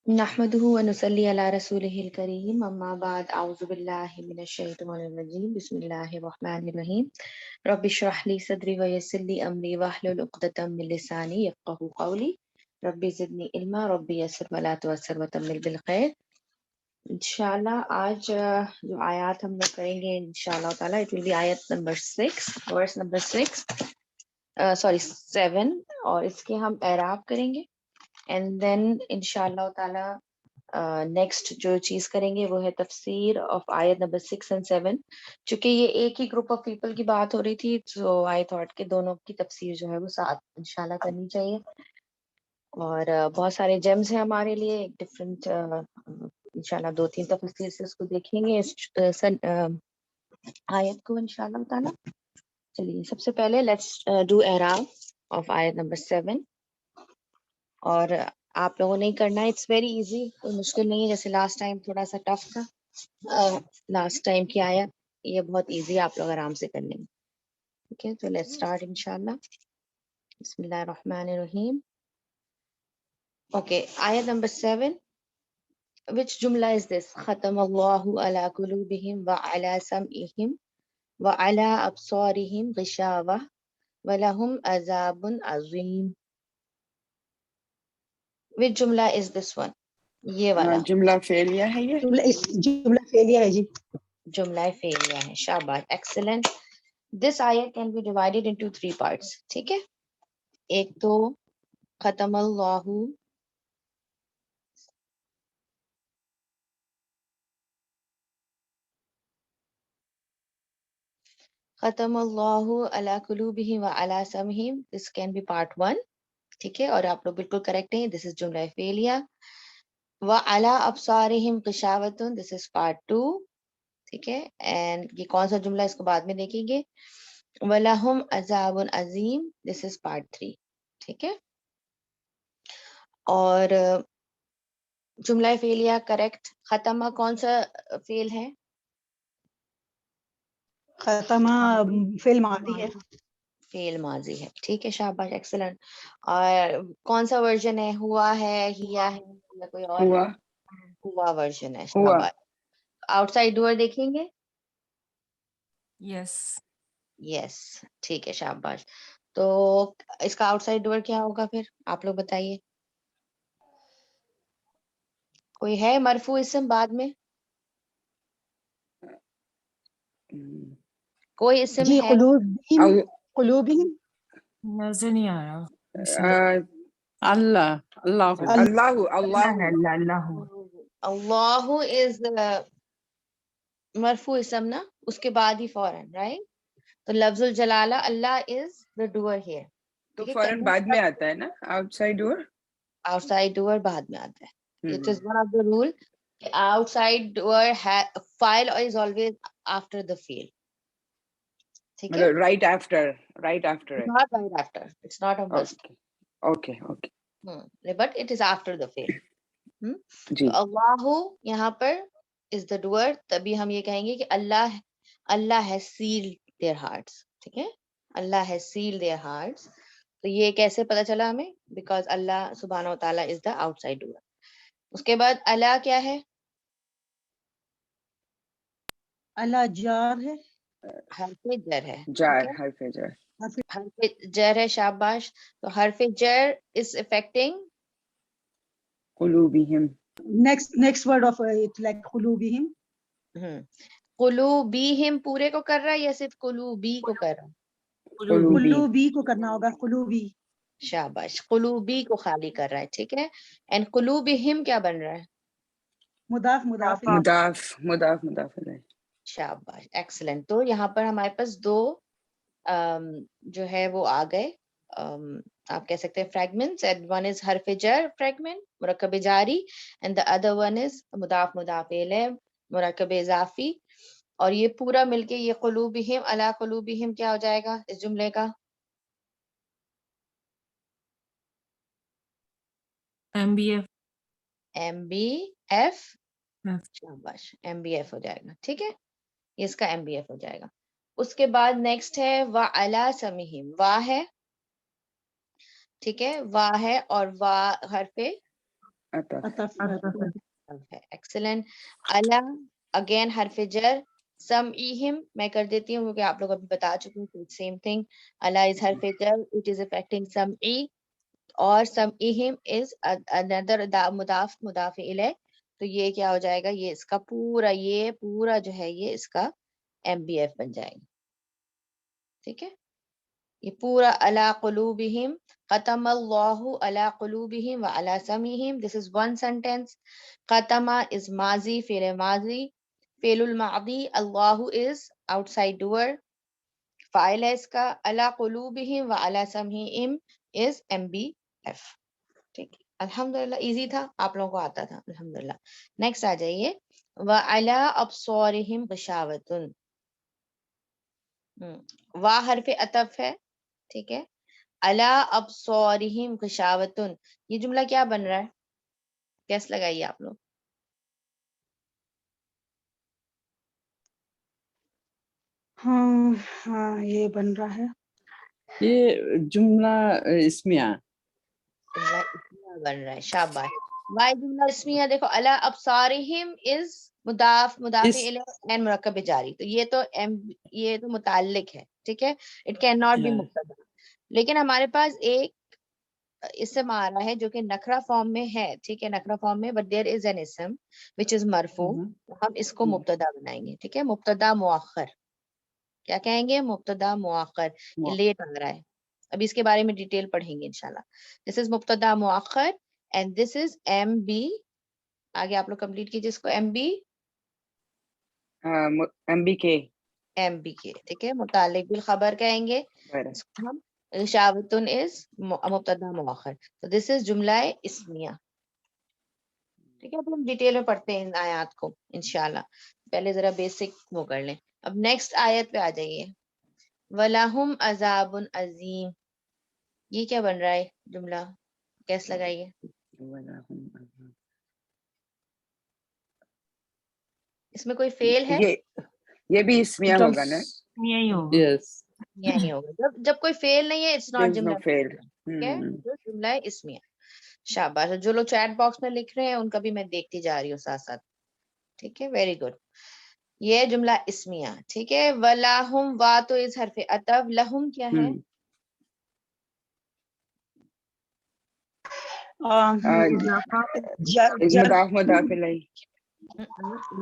نحمده ونصلي على رسوله الكريم اما بعد اعوذ بالله من الشيطان الرجيم بسم الله الرحمن الرحيم رب اشرح لي صدري ويسر لي امري واحلل عقدة من لساني يفقهوا قولي رب زدني علما رب يسر ولا تعسر وتمم بالخير انشاءاللہ آج جو آیات ہم لوگ کریں گے انشاءاللہ تعالی اٹ ول بی آیت نمبر 6 ورس نمبر 7 اور اس کے ہم اعراب کریں گے اینڈ دین انشاءاللہ تعالی نیکسٹ جو چیز کریں گے وہ ہے تفسیر آف آیت نمبر 6 اینڈ 7. چونکہ یہ ایک ہی گروپ آف پیپل کی بات ہو رہی تھی تو آئی تھاٹ کہ دونوں کی تفسیر جو ہے وہ ساتھ انشاءاللہ کرنی چاہیے. اور بہت سارے جیمز ہیں ہمارے لیے ڈفرینٹ انشاءاللہ 2-3 تفسیر سے اس کو دیکھیں گے اس آیت کو انشاءاللہ تعالی. چلیے سب سے پہلے لیٹس ڈو اعراب آف آیت نمبر 7. اور آپ لوگوں نے کرنا ہے، اٹس ویری ایزی، کوئی مشکل نہیں ہے. جیسے لاسٹ ٹائم تھوڑا سا ٹف تھا، لاسٹ ٹائم کی آیت یہ بہت ایزی، آپ لوگ آرام سے کر لیں گے. ٹھیک ہے تو لیٹس اسٹارٹ انشاءاللہ. بسم اللہ الرحمن الرحیم. اوکے آیت نمبر 7. which جملہ is this؟ ختم اللہ علی قلوبہم وعلی سمعہم وعلی ابصارہم غشاوہ ولہم عذاب عظیم. which جملہ is this one؟ یہ والا جملہ فعلیہ ہے، یہ جملہ فعلیہ ہے جی. جملہ فعلیہ ہے. شاباش، ایکسلنٹ. دس آیت can be divided into 3 parts. ٹھیک ہے، ایک تو ختم اللہ ختم اللہ علی قلوبہم وعلی سمعہم، دس کین بی پارٹ 1. ٹھیک ہے، اور آپ لوگ بالکل کریکٹ ہیں، دس از جملہ فعلیہ. وعلی ابصارہم غشاوۃ، دس از پارٹ 2. ٹھیک ہے، اینڈ یہ کون سا جملہ اس کو بعد میں دیکھیں گے. وَلَهُمْ عَذَابٌ عَظِيمٌ، دس از پارٹ 3. ٹھیک ہے، اور جملہ فعلیہ کریکٹ. ختمہ کون سا فعل ہے؟ ختمہ فعل ماضی ہے. فعل ماضی ہے. ٹھیک ہے، شاباش، ایکسلنٹ. اور کون سا ورژن ہے؟ ہوا ہے، ہیا ہے، یا کوئی اور ہوا ہے؟ ہوا ورژن ہے. ہوا شاباش. آؤٹ سائڈ ڈور دیکھیں گے. یس یس، ٹھیک ہے، شاباش. تو اس کا آؤٹ سائڈ ڈور کیا ہوگا پھر آپ لوگ بتائیے. کوئی ہے مرفوع اسم بعد میں؟ کوئی اسم جی ہے؟ قلوبہم، قلوبہم نظر نہیں آ رہا. اللہ اللہ اللہ اللہ اللہ اللہ اللہ از مرفوع اسم نا، اس کے بعد ہی فوراً رائٹ. تو لفظ الجلالہ اللہ از دا ڈوور ہیئر. تو فوراً بعد میں آتا ہے نا outside door. Outside door بعد میں آتا ہے. It is one of the rule کہ outside door file is always after the fail. ٹھیک ہے، right after not right after, it's not a must. Okay okay but it is after the fail. جی. تو اللہ یہاں پر is the doer، تبھی ہم یہ کہیں گے کہ اللہ has sealed their hearts. ٹھیک ہے، اللہ has sealed their hearts. تو یہ کیسے پتا چلا ہمیں؟ because اللہ سبحانہ و تعالیٰ is the outside doer. اس کے بعد اللہ کیا ہے؟ اللہ جار ہے، حرف جر ہے. جار، ٹھیک ہے، حرف جر. حرف جر ہے. شاباش. تو حرف جر is affecting قلوبہم. Next word of it like قلوبہم. قلوبیہم پورے کو کر رہا ہے یا صرف قلوبی کو کر رہا ہے؟ قلوبی کو کرنا ہوگا، قلوبی. شاباش، قلوبی کو خالی کر رہا ہے. ٹھیک ہے، اینڈ قلوبہم کیا بن رہا ہے؟ مضاف الیہ. شاباش، ایکسلنٹ. تو یہاں پر ہمارے پاس دو جو ہے وہ آ گئے، آپ کہہ سکتے ہیں فریگمنٹس. ون از حرف جر فریگمنٹ مرکب جاری، and the other one is مضاف الیہ مرکب اضافی. اور یہ پورا مل کے یہ قلوبہم علی قلوبہم کیا ہو جائے گا اس جملے کا؟ M B MBF. شاباش، MBF ہو جائے گا. ٹھیک ہے، یہ اس کا MBF ہو جائے گا. اس کے بعد نیکسٹ ہے وَعَلَىٰ سَمِعِهِمْ. وا ہے، ٹھیک ہے، وا ہے، اور وا حرف ایکسلنٹ. الا اگین حرف جر. سمعہم میں کر دیتی ہوں کیونکہ آپ لوگ ابھی بتا چکے ہیں سیم تھنگ. الا از حرف جر, اٹ از افیکٹنگ سمعی, اور سمعہم از another مضاف مضاف الیہ. تو یہ کیا ہو جائے گا, یہ اس کا پورا جو ہے یہ اس کا ایم بی ایف بن جائے گا. ٹھیک ہے, یہ پورا علی قلوبہم ختم اللہ علی قلوبہم وعلی سمعہم. دس از ون سینٹینس. ختم از ماضی, فعل ماضی. فعل الماضی اللہ از آؤٹ سائڈ ڈوور, فاعل ہے اس کا. علی قلوبہم وعلی سمعہم از ایم بی ایف. ٹھیک ہے, الحمدللہ ایزی تھا, آپ لوگوں کو آتا تھا الحمدللہ. نیکسٹ آ جائیے. وعلی ابصارہم غشاوۃ. وا حرف عطف ہے, ٹھیک ہے. علی ابصارہم غشاوۃ, یہ جملہ کیا بن رہا ہے, کیس لگائیے آپ لوگ. ہاں یہ بن رہا ہے. یہ جملہ اسمیہ جملہ اسمیہ بن رہا ہے, شاباش. وائی جملہ اسمیہ دیکھو, علی ابصارہم از مضاف مضاف الیہ اینڈ مرکب جاری. تو یہ تو متعلق ہے, ٹھیک ہے. اٹ کین ناٹ بی مبتدا. لیکن ہمارے پاس ایک اسم آ رہا ہے جو کہ نکرہ فارم میں ہے, ٹھیک ہے, نکرہ فارم میں, بٹ دیر از این اسم وچ از مرفوع. ہم اس کو مبتدا بنائیں گے, ٹھیک ہے. مبتدا مؤخر کیا کہیں گے, مبتدا مؤخر. یہ لیٹ آ رہا ہے, ابھی اس کے بارے میں ڈیٹیل پڑھیں گے انشاءاللہ. دس از مبتدا مؤخر and this is M B. آگے آپ لوگ کمپلیٹ کیجیے اس کو. ایم بی کے, ٹھیک ہے. متعلق بالخبر کہیں گے اس کو ہم. غشاوۃ از مبتدا مؤخر. تو دس از جملہ اسمیہ, ٹھیک ہے. اب ہم ڈیٹیل میں پڑھتے ہیں ان آیات کو انشاءاللہ. پہلے ذرا بیسک وہ کر لیں. اب نیکسٹ آیت پہ آ جائیے. وَلَهُمْ عَذَابٌ عَظِيمٌ, یہ کیا بن رہا ہے جملہ, کیس لگائیے. اس میں کوئی فیل ہے, یہ بھی اسمیہ ہوگا نا. یہی ہوگا. یہی ہوگا. جب کوئی فیل نہیں ہے اٹس ناٹ جملہ فیل. ٹھیک ہے, جملہ اسمیہ. شاباش. جو لوگ چیٹ باکس میں لکھ رہے ہیں ان کا بھی میں دیکھتی جا رہی ہوں ساتھ ساتھ, ٹھیک ہے. Very good. یہ جملہ اسمیہ, ٹھیک ہے. وَلَهُمْ, وا تو اس حرف عطف, لہم کیا ہے, مضاف مضاف الیہ.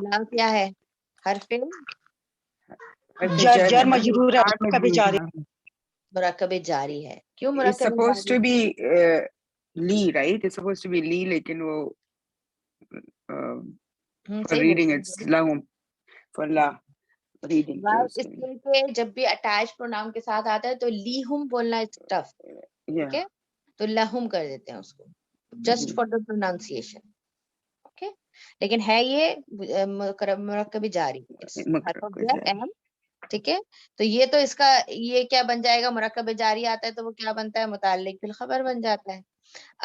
لا کیا ہے, حرف جر مجرور ہے, کبھی جاری. مرکب جاری ہے. کیوں It's مرکب supposed جاری to be Lee, right? It's supposed to be Lee, لیکن وہ for reading it's lahum, for la reading. اس کے جب بھی اٹیچ پروناؤن کے ساتھ آتا ہے تو لیہم بولنا is tough, ٹھیک ہے. تو لہم کر دیتے ہیں اس کو, just for the pronunciation, okay. لیکن ہے یہ مرکب جاری, ٹھیک ہے. تو یہ تو اس کا یہ کیا بن جائے گا, مرکب جاری آتا ہے تو وہ کیا بنتا ہے, متعلق بالخبر بن جاتا ہے.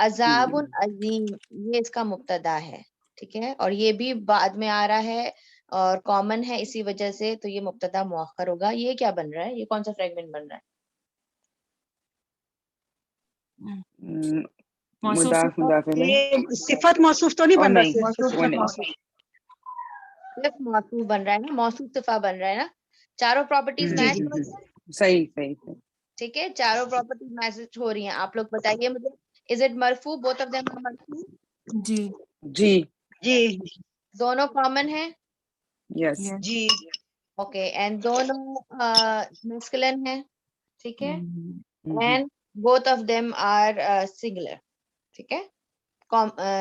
عذاب عظیم, یہ اس کا مبتدا ہے, ٹھیک ہے. اور یہ بھی بعد میں آ رہا ہے اور کامن ہے اسی وجہ سے, تو یہ مبتدا مؤخر ہوگا. یہ کیا بن رہا ہے, یہ کون سا فریگمنٹ بن رہا ہے, مضاف مضاف الیہ. صفت موصوف تو نہیں بن رہا, صرف موصوف بن رہا ہے نا, موصوف صفہ بن رہا ہے نا. چاروں پراپرٹیز میچ ہو رہی ہیں, صحیح, ٹھیک ہے. چاروں پراپرٹیز میچ ہو رہی ہیں. آپ لوگ بتائیے مجھے, از اٹ مرفوع, بوتھ آف دیم آر مرفوع, جی جی دونوں کامن ہیں, یس, جی. اوکے. اینڈ دونوں میسکلن ہیں, ٹھیک ہے. And both of them are singular, ٹھیک ہے.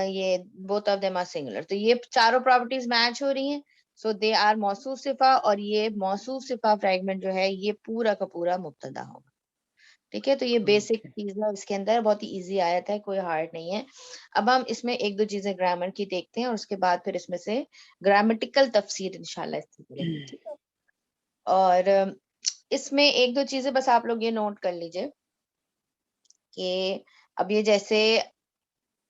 یہ both of them are singular. تو یہ چاروں پراپرٹیز میچ ہو رہی ہیں, سو دے آر موصوف صفہ. اور یہ موصوف صفہ فریگمنٹ جو ہے یہ پورا کا پورا مبتدا ہوگا, ٹھیک ہے. تو یہ بیسک چیز ہے اس کے اندر, بہت ہی ایزی آیت ہے, کوئی ہارڈ نہیں ہے. اب ہم اس میں ایک دو چیزیں گرامر کی دیکھتے ہیں اور اس کے بعد پھر اس میں سے گرامیٹیکل تفسیر انشاءاللہ اس کی کریں گے, ٹھیک ہے. اور اس میں ایک دو چیزیں بس آپ لوگ یہ نوٹ کر لیجئے کہ اب یہ جیسے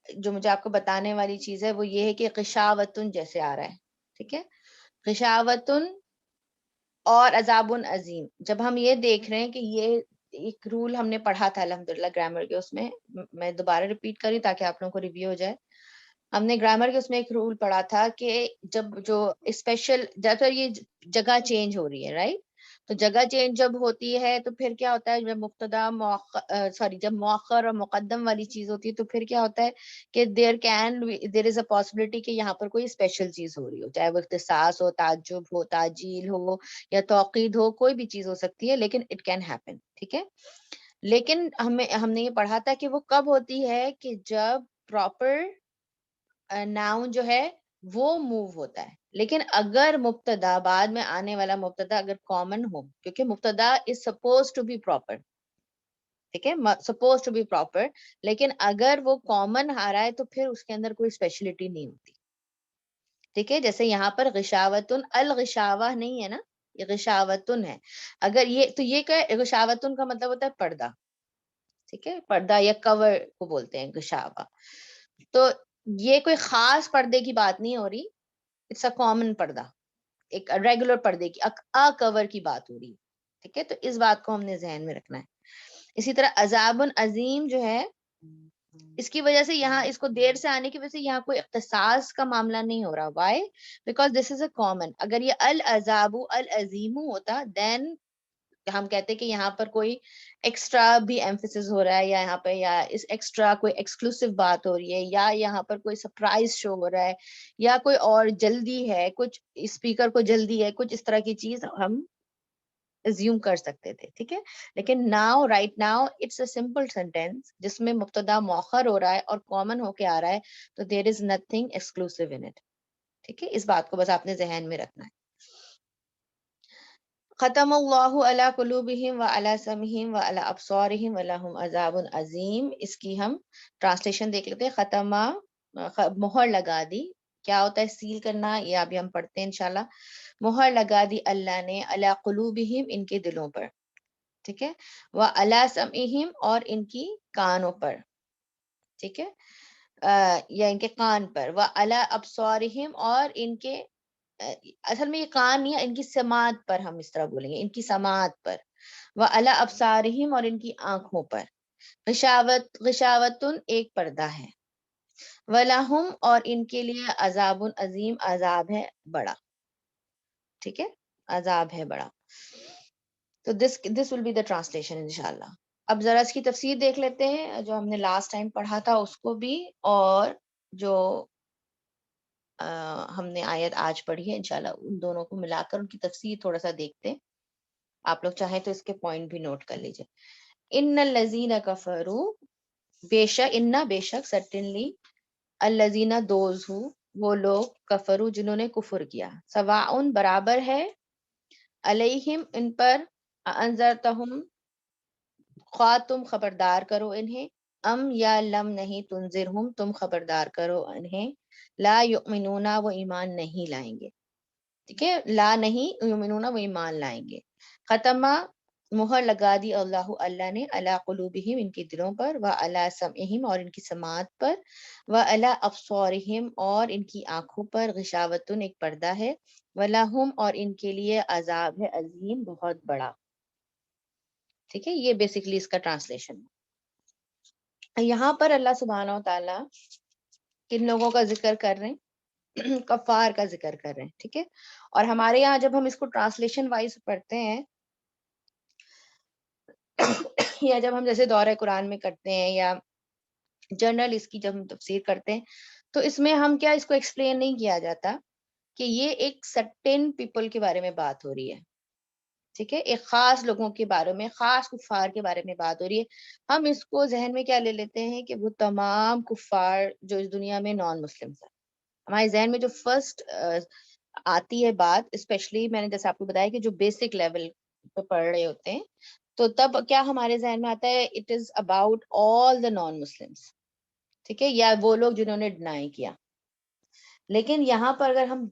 جو مجھے آپ کو بتانے والی چیز ہے وہ یہ ہے کہ غشاوتن جیسے آ رہا ہے, ٹھیک ہے. غشاوتن اور عذاب عظیم, جب ہم یہ دیکھ رہے ہیں کہ یہ ایک رول ہم نے پڑھا تھا الحمدللہ گرامر کے, اس میں میں دوبارہ ریپیٹ کری تاکہ آپ لوگوں کو ریویو ہو جائے. ہم نے گرامر کے اس میں ایک رول پڑھا تھا کہ جب جو اسپیشل جب یہ جگہ چینج ہو رہی ہے رائٹ، تو جگہ چینج جب ہوتی ہے تو پھر کیا ہوتا ہے، جب مبتدا جب مؤخر اور مقدم والی چیز ہوتی ہے تو پھر کیا ہوتا ہے کہ دیر از اے پاسبلٹی کہ یہاں پر کوئی اسپیشل چیز ہو رہی ہو، چاہے وہ اختصاص ہو، تعجب ہو، تعجیل ہو یا توقید ہو، کوئی بھی چیز ہو سکتی ہے، لیکن اٹ کین ہیپن. ٹھیک ہے، لیکن ہم نے یہ پڑھا تھا کہ وہ کب ہوتی ہے کہ جب پراپر ناؤن جو ہے وہ موو ہوتا ہے. لیکن اگر مبتدا بعد میں آنے والا مبتدا اگر کامن ہو، کیونکہ مبتدا از سپوز ٹو بی پراپر، ٹھیک ہے، سپوز ٹو بی پراپر، لیکن اگر وہ کامن آ رہا ہے تو پھر اس کے اندر کوئی اسپیشلٹی نہیں ہوتی. ٹھیک ہے، جیسے یہاں پر غشاوتن، الغشاوہ نہیں ہے نا، یہ غشاوتن ہے. اگر یہ تو یہ کہ غشاوتن کا مطلب ہوتا ہے پردہ. ٹھیک ہے، پردہ یا کور کو بولتے ہیں غشاوہ. تو یہ کوئی خاص پردے کی بات نہیں ہو رہی، اٹس اے کامن پردہ، ایک ریگولر پردے کی کور کی بات ہو رہی ہے. ٹھیک ہے، تو اس بات کو ہم نے ذہن میں رکھنا ہے. اسی طرح عذاب عظیم جو ہے، اس کی وجہ سے یہاں اس کو دیر سے آنے کی وجہ سے یہاں کوئی اختصاص کا معاملہ نہیں ہو رہا. Why? Because this is a common. اگر یہ العذاب العظیم ہوتا دین ہم کہتے کہ یہاں پر کوئی ایکسٹرا بھی ایمفیسس ہو رہا ہے، یا یہاں پہ یا اس ایکسٹرا کوئی ایکسکلوسیو بات ہو رہی ہے، یا یہاں پر کوئی سرپرائز شو ہو رہا ہے، یا کوئی اور جلدی ہے، کچھ اسپیکر کو جلدی ہے، کچھ اس طرح کی چیز ہم assume کر سکتے تھے. ٹھیک ہے، لیکن now right now it's a simple sentence جس میں مبتدا مؤخر ہو رہا ہے اور کامن ہو کے آ رہا ہے، تو there is nothing exclusive in it. ٹھیک ہے، اس بات کو بس آپ نے ذہن میں رکھنا ہے. ختم اللہ علی قلوبہم وعلی سمعہم وعلی ابصارہم ولہم عذاب عظیم. اس کی ہم ٹرانسلیشن دیکھ لیتے ہیں. ختمہ مہر لگا دی. کیا ہوتا ہے سیل کرنا، یہ ابھی ہم پڑھتے ہیں انشاءاللہ. مہر لگا دی اللہ نے علی قلوبہم ان کے دلوں پر. ٹھیک ہے، وعلی سمعہم اور ان کی کانوں پر. ٹھیک ہے، یا ان کے کان پر. وعلی ابصارہم اور ان کے اصل میں یہ کان نہیں ہے، ان کی سماعت پر ہم اس طرح بولیں گے، ان کی سماعت پر. وعلی ابصارہم اور ان کی آنکھوں پر. غشاوتن ایک پردہ ہے. وَلَهُمْ اور ان کے لیے عذاب عظیم عذاب ہے بڑا. ٹھیک ہے، عذاب ہے بڑا. تو this will be the translation انشاءاللہ. اب ذرا اس کی تفسیر دیکھ لیتے ہیں جو ہم نے لاسٹ ٹائم پڑھا تھا اس کو بھی، اور جو ہم نے آیت آج پڑھی ہے انشاءاللہ ان دونوں کو ملا کر ان کی تفسیر تھوڑا سا دیکھتے ہیں. آپ لوگ چاہیں تو اس کے پوائنٹ بھی نوٹ کر لیجئے. ان الذین کفروا، بے شک سرٹنلی، الذین دوز ہو وہ لوگ، کفروا جنہوں نے کفر کیا، سواء برابر ہے، علیہم ان پر، انذرتہم خواہ تم خبردار کرو انہیں، ام یا لم نہیں تنذرہم تم خبردار کرو انہیں، لا یؤمنون وہ ایمان نہیں لائیں گے. ٹھیک ہے، لا نہیں یؤمنون وہ ایمان لائیں گے. ختمہ مہر لگا دی اللہ اللہ نے، علی قلوبہم ان کے دلوں پر، وعلی سمعہم اور ان کی سماعت پر، وعلی ابصارہم اور ان کی آنکھوں پر، غشاوتن ایک پردہ ہے، ولہم اور ان کے لیے عذاب ہے عظیم بہت بڑا. ٹھیک ہے، یہ بیسیکلی اس کا ٹرانسلیشن. یہاں پر اللہ سبحانہ و تعالی کن لوگوں کا ذکر کر رہے ہیں؟ کفار کا ذکر کر رہے ہیں. ٹھیک ہے، اور ہمارے یہاں جب ہم اس کو ٹرانسلیشن وائز پڑھتے ہیں یا جب ہم جیسے دورہ قرآن میں کرتے ہیں یا جنرل اس کی جب ہم تفسیر کرتے ہیں، تو اس میں ہم کیا اس کو ایکسپلین نہیں کیا جاتا کہ یہ ایک سرٹن پیپل کے بارے میں بات ہو رہی ہے. ٹھیک ہے، ایک خاص لوگوں کے بارے میں، خاص کفار کے بارے میں بات ہو رہی ہے. ہم اس کو ذہن میں کیا لے لیتے ہیں کہ وہ تمام کفار جو اس دنیا میں نان مسلم ہیں. ہمارے ذہن میں جو فرسٹ آتی ہے بات، اسپیشلی میں نے جیسے آپ کو بتایا کہ جو بیسک لیول پہ پڑھ رہے ہوتے ہیں، تو تب کیا ہمارے ذہن میں آتا ہے، it is about all the non Muslims. ٹھیک ہے، یا وہ لوگ جنہوں نے ڈینائی کیا. لیکن یہاں پر اگر ہم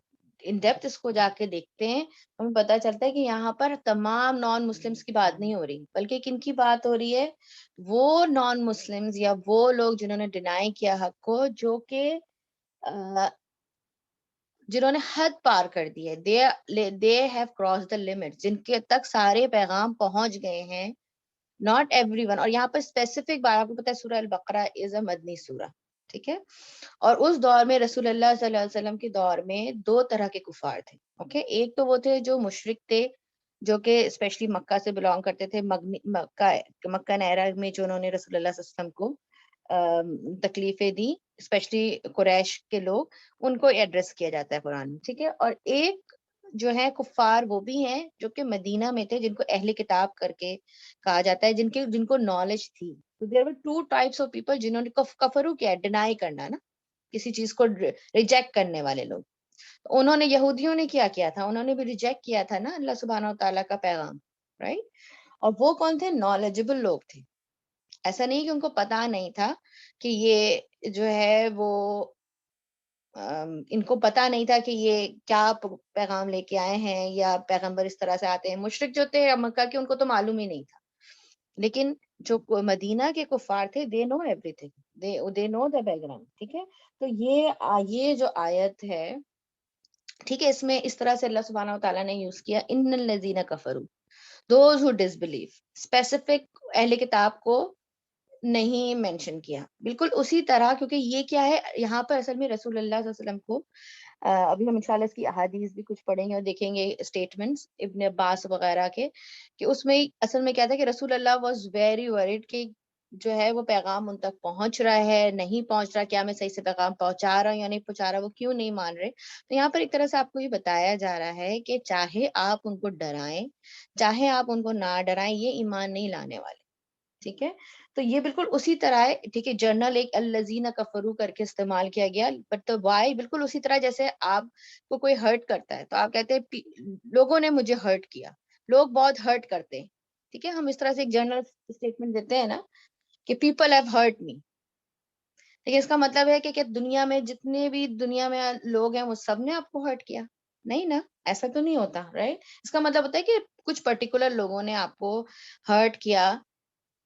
ان ڈیپتھ اس کو جا کے دیکھتے ہیں، ہمیں پتہ چلتا ہے کہ یہاں پر تمام نان مسلمس کی بات نہیں ہو رہی، بلکہ کن کی بات ہو رہی ہے؟ وہ نان مسلمز یا وہ لوگ جنہوں نے ڈینائی کیا حق کو، جو کہ جنہوں نے حد پار کر دی ہے. they have crossed the limit، جن کے تک سارے پیغام پہنچ گئے ہیں. not everyone. اور یہاں پر اسپیسیفک بات آپ کو پتہ ہے سورہ البقرہ از اے مدنی سورہ. ٹھیک ہے. اور اس دور میں رسول اللہ صلی اللہ علیہ وسلم کے دور میں 2 طرح کے کفار تھے. اوکے, ایک تو وہ تھے جو مشرک تھے, جو کہ اسپیشلی مکہ سے بلانگ کرتے تھے, مکہ نیرہ میں جو انہوں نے رسول اللہ صلی اللہ علیہ وسلم کو تکلیفیں دی, اسپیشلی قریش کے لوگ, ان کو ایڈریس کیا جاتا ہے قرآن میں. ٹھیک ہے. اور ایک جو ہے کفار وہ بھی ہیں جو کہ مدینہ میں تھے, جن کو اہل کتاب کر کے کہا جاتا ہے, جن کو نالج تھی. تو دیر ور 2 ٹائپس آف پیپل جنہوں نے کفرو کیا, ڈینائی کرنا نا, کسی چیز کو ریجیکٹ کرنے والے لوگ. انہوں نے, یہودیوں نے کیا تھا, انہوں نے بھی ریجیکٹ کیا تھا نا اللہ سبحانہ و تعالیٰ کا پیغام, رائٹ. اور وہ کون تھے؟ نالجبل لوگ تھے. ایسا نہیں کہ ان کو پتا نہیں تھا کہ یہ جو ہے وہ ان کو پتا نہیں تھا کہ یہ کیا پیغام لے کے آئے ہیں یا پیغمبر اس طرح سے آتے ہیں. مشرک جو تھے مکہ کے, ان کو تو معلوم ہی نہیں تھا. لیکن جو مدینہ کے کفار تھے, they know everything, they know the background. ٹھیک ہے. تو یہ جو آیت ہے, ٹھیک ہے, اس میں اس طرح سے اللہ سبحانہ و تعالیٰ نے یوز کیا, ان الذین کفروا, دوز ہو ڈسبلیو. اسپیسیفک اہل کتاب کو نہیں مینشن کیا, بالکل اسی طرح, کیونکہ یہ کیا ہے یہاں پر اصل میں رسول اللہ صلی اللہ علیہ وسلم کو, ابھی ہم انشاءاللہ اس کی احادیث بھی کچھ پڑھیں گے اور دیکھیں گے اسٹیٹمنٹس ابن عباس وغیرہ کے, کہ اس میں اصل میں کیا تھا کہ رسول اللہ واز ویری ورڈ کہ جو ہے وہ پیغام ان تک پہنچ رہا ہے, نہیں پہنچ رہا, کیا میں صحیح سے پیغام پہنچا رہا ہوں یا نہیں پہنچا رہا, وہ کیوں نہیں مان رہے. تو یہاں پر ایک طرح سے آپ کو یہ بتایا جا رہا ہے کہ چاہے آپ ان کو ڈرائیں, چاہے آپ ان کو نہ ڈرائیں, یہ ایمان نہیں لانے والے. ٹھیک ہے. تو یہ بالکل اسی طرح ہے. ٹھیک ہے. جرنل ایک الذین کفروا کر کے استعمال کیا گیا, بٹ وائی بالکل اسی طرح جیسے آپ کو کوئی ہرٹ کرتا ہے تو آپ کہتے ہیں لوگوں نے مجھے ہرٹ کیا, لوگ بہت ہرٹ کرتے ہیں. ٹھیک ہے. ہم اس طرح سے ایک جرنل اسٹیٹمنٹ دیتے ہیں نا کہ پیپل ہیو ہرٹ می. لیکن اس کا مطلب ہے کہ دنیا میں جتنے بھی دنیا میں لوگ ہیں وہ سب نے آپ کو ہرٹ کیا؟ نہیں نا, ایسا تو نہیں ہوتا, رائٹ. اس کا مطلب ہوتا ہے کہ کچھ پرٹیکولر لوگوں نے آپ کو ہرٹ کیا,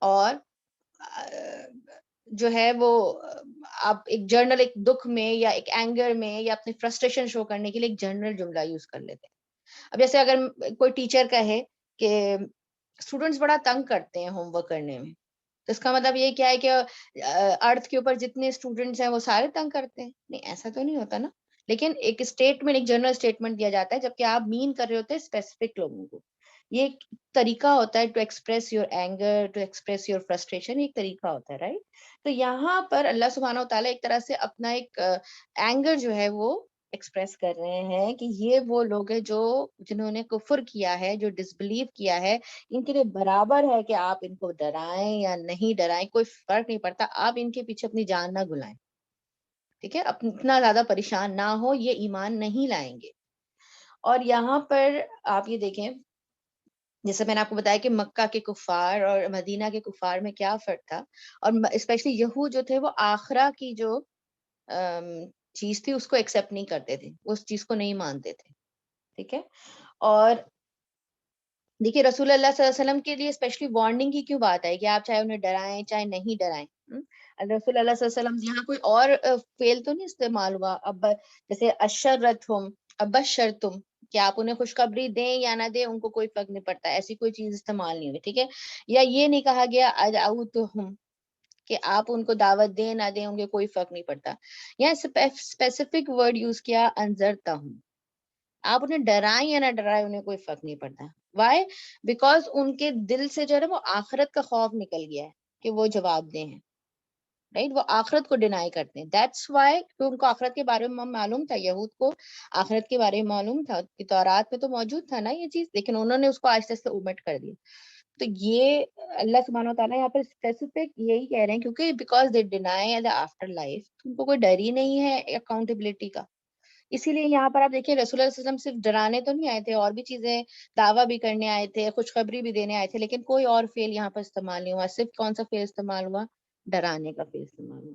اور جو ہے وہ آپ ایک جرنل, ایک دکھ میں یا ایک اینگر میں یا اپنی فرسٹریشن شو کرنے کے لیے ایک جرنل جملہ یوز کر لیتے ہیں. اب جیسے اگر کوئی ٹیچر کہے کہ اسٹوڈنٹس بڑا تنگ کرتے ہیں ہوم ورک کرنے میں, تو اس کا مطلب یہ کیا ہے کہ ارتھ کے اوپر جتنے اسٹوڈنٹس ہیں وہ سارے تنگ کرتے ہیں؟ نہیں, ایسا تو نہیں ہوتا نا. لیکن ایک اسٹیٹمنٹ, ایک جنرل اسٹیٹمنٹ دیا جاتا ہے جبکہ آپ مین کر رہے ہوتے ہیں اسپیسیفک لوگوں کو. یہ ایک طریقہ ہوتا ہے to express your anger, to express your frustration, ایک طریقہ ہوتا ہے, رائٹ. تو یہاں پر اللہ سبحانہ و تعالیٰ ایک طرح سے اپنا ایک اینگر جو ہے وہ ایکسپریس کر رہے ہیں کہ یہ وہ لوگ ہیں جنہوں نے کفر کیا ہے, جو ڈسبلیو کیا ہے, ان کے لیے برابر ہے کہ آپ ان کو ڈرائیں یا نہیں ڈرائیں, کوئی فرق نہیں پڑتا. آپ ان کے پیچھے اپنی جان نہ گلائیں. ٹھیک ہے. اتنا زیادہ پریشان نہ ہو, یہ ایمان نہیں لائیں گے. اور یہاں پر آپ یہ دیکھیں, جیسے میں نے آپ کو بتایا کہ مکہ کے کفار اور مدینہ کے کفار میں کیا فرق تھا, اور اسپیشلی یہود جو تھے وہ آخرہ کی جو چیز تھی اس کو ایکسیپٹ نہیں کرتے تھے, اس چیز کو نہیں مانتے تھے. ٹھیک ہے. اور دیکھیے رسول اللہ صلی اللہ علیہ وسلم کے لیے اسپیشلی وارننگ کی کیوں بات ہے کہ آپ چاہے انہیں ڈرائیں چاہے نہیں ڈرائیں. رسول اللہ صلی اللہ علیہ وسلم یہاں کوئی اور فعل تو نہیں استعمال ہوا, اب جیسے اشرتہم ابشرتم, کہ آپ انہیں خوشخبری دیں یا نہ دیں ان کو کوئی فرق نہیں پڑتا, ایسی کوئی چیز استعمال نہیں ہوئی. ٹھیک ہے. یا یہ نہیں کہا گیا ادعوتہم, کہ آپ ان کو دعوت دیں نہ دیں ان کے کوئی فرق نہیں پڑتا. یا اسپیسیفک ورڈ یوز کیا انذرتہم, آپ انہیں ڈرائیں یا نہ ڈرائیں انہیں کوئی فرق نہیں پڑتا. وائی؟ بیکاز ان کے دل سے جو ہے وہ آخرت کا خوف نکل گیا ہے کہ وہ جواب دیں ہیں, رائٹ. وہ آخرت کو ڈینائی کرتے ہیں. دیٹس وائی کہ ان کو آخرت کے بارے میں معلوم تھا, یہود کو آخرت کے بارے میں معلوم تھا, کہ تورات میں تو موجود تھا نا یہ چیز, لیکن انہوں نے اس کو آہستہ آہستہ اومٹ کر دیا. تو یہ اللہ سبحانہ و تعالیٰ یہاں پر اسپیسیفک یہی کہہ رہے ہیں کیونکہ because they deny the afterlife, ان کو کوئی ڈر ہی نہیں ہے اکاؤنٹیبلٹی کا. اسی لیے یہاں پر آپ دیکھیں رسول اللہ صلی اللہ علیہ وسلم صرف ڈرانے تو نہیں آئے تھے, اور بھی چیزیں دعویٰ بھی کرنے آئے تھے, خوشخبری بھی دینے آئے تھے, لیکن کوئی اور فعل یہاں پر استعمال نہیں ہوا. صرف کون سا فعل استعمال ہوا؟ ڈرانے کا فعل استعمال ہوا.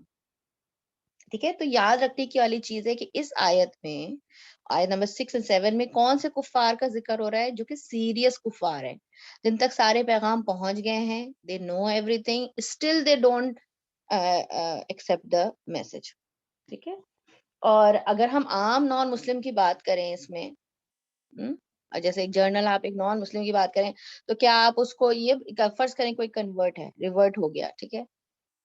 ٹھیک ہے. تو یاد رکھنے کی والی چیز ہے کہ اس آیت میں, آیت نمبر 6 اور 7 میں کون سے کفار کا ذکر ہو رہا ہے جو کہ سیریس کفار ہیں, جن تک سارے پیغام پہنچ گئے ہیں, they know everything, still they don't accept the message. ٹھیک ہے. اور اگر ہم عام نان مسلم کی بات کریں اس میں, جیسے ایک جرنل آپ ایک نان مسلم کی بات کریں, تو کیا آپ اس کو یہ فرض کریں کوئی کنورٹ ہے, ریورٹ ہو گیا, ٹھیک ہے,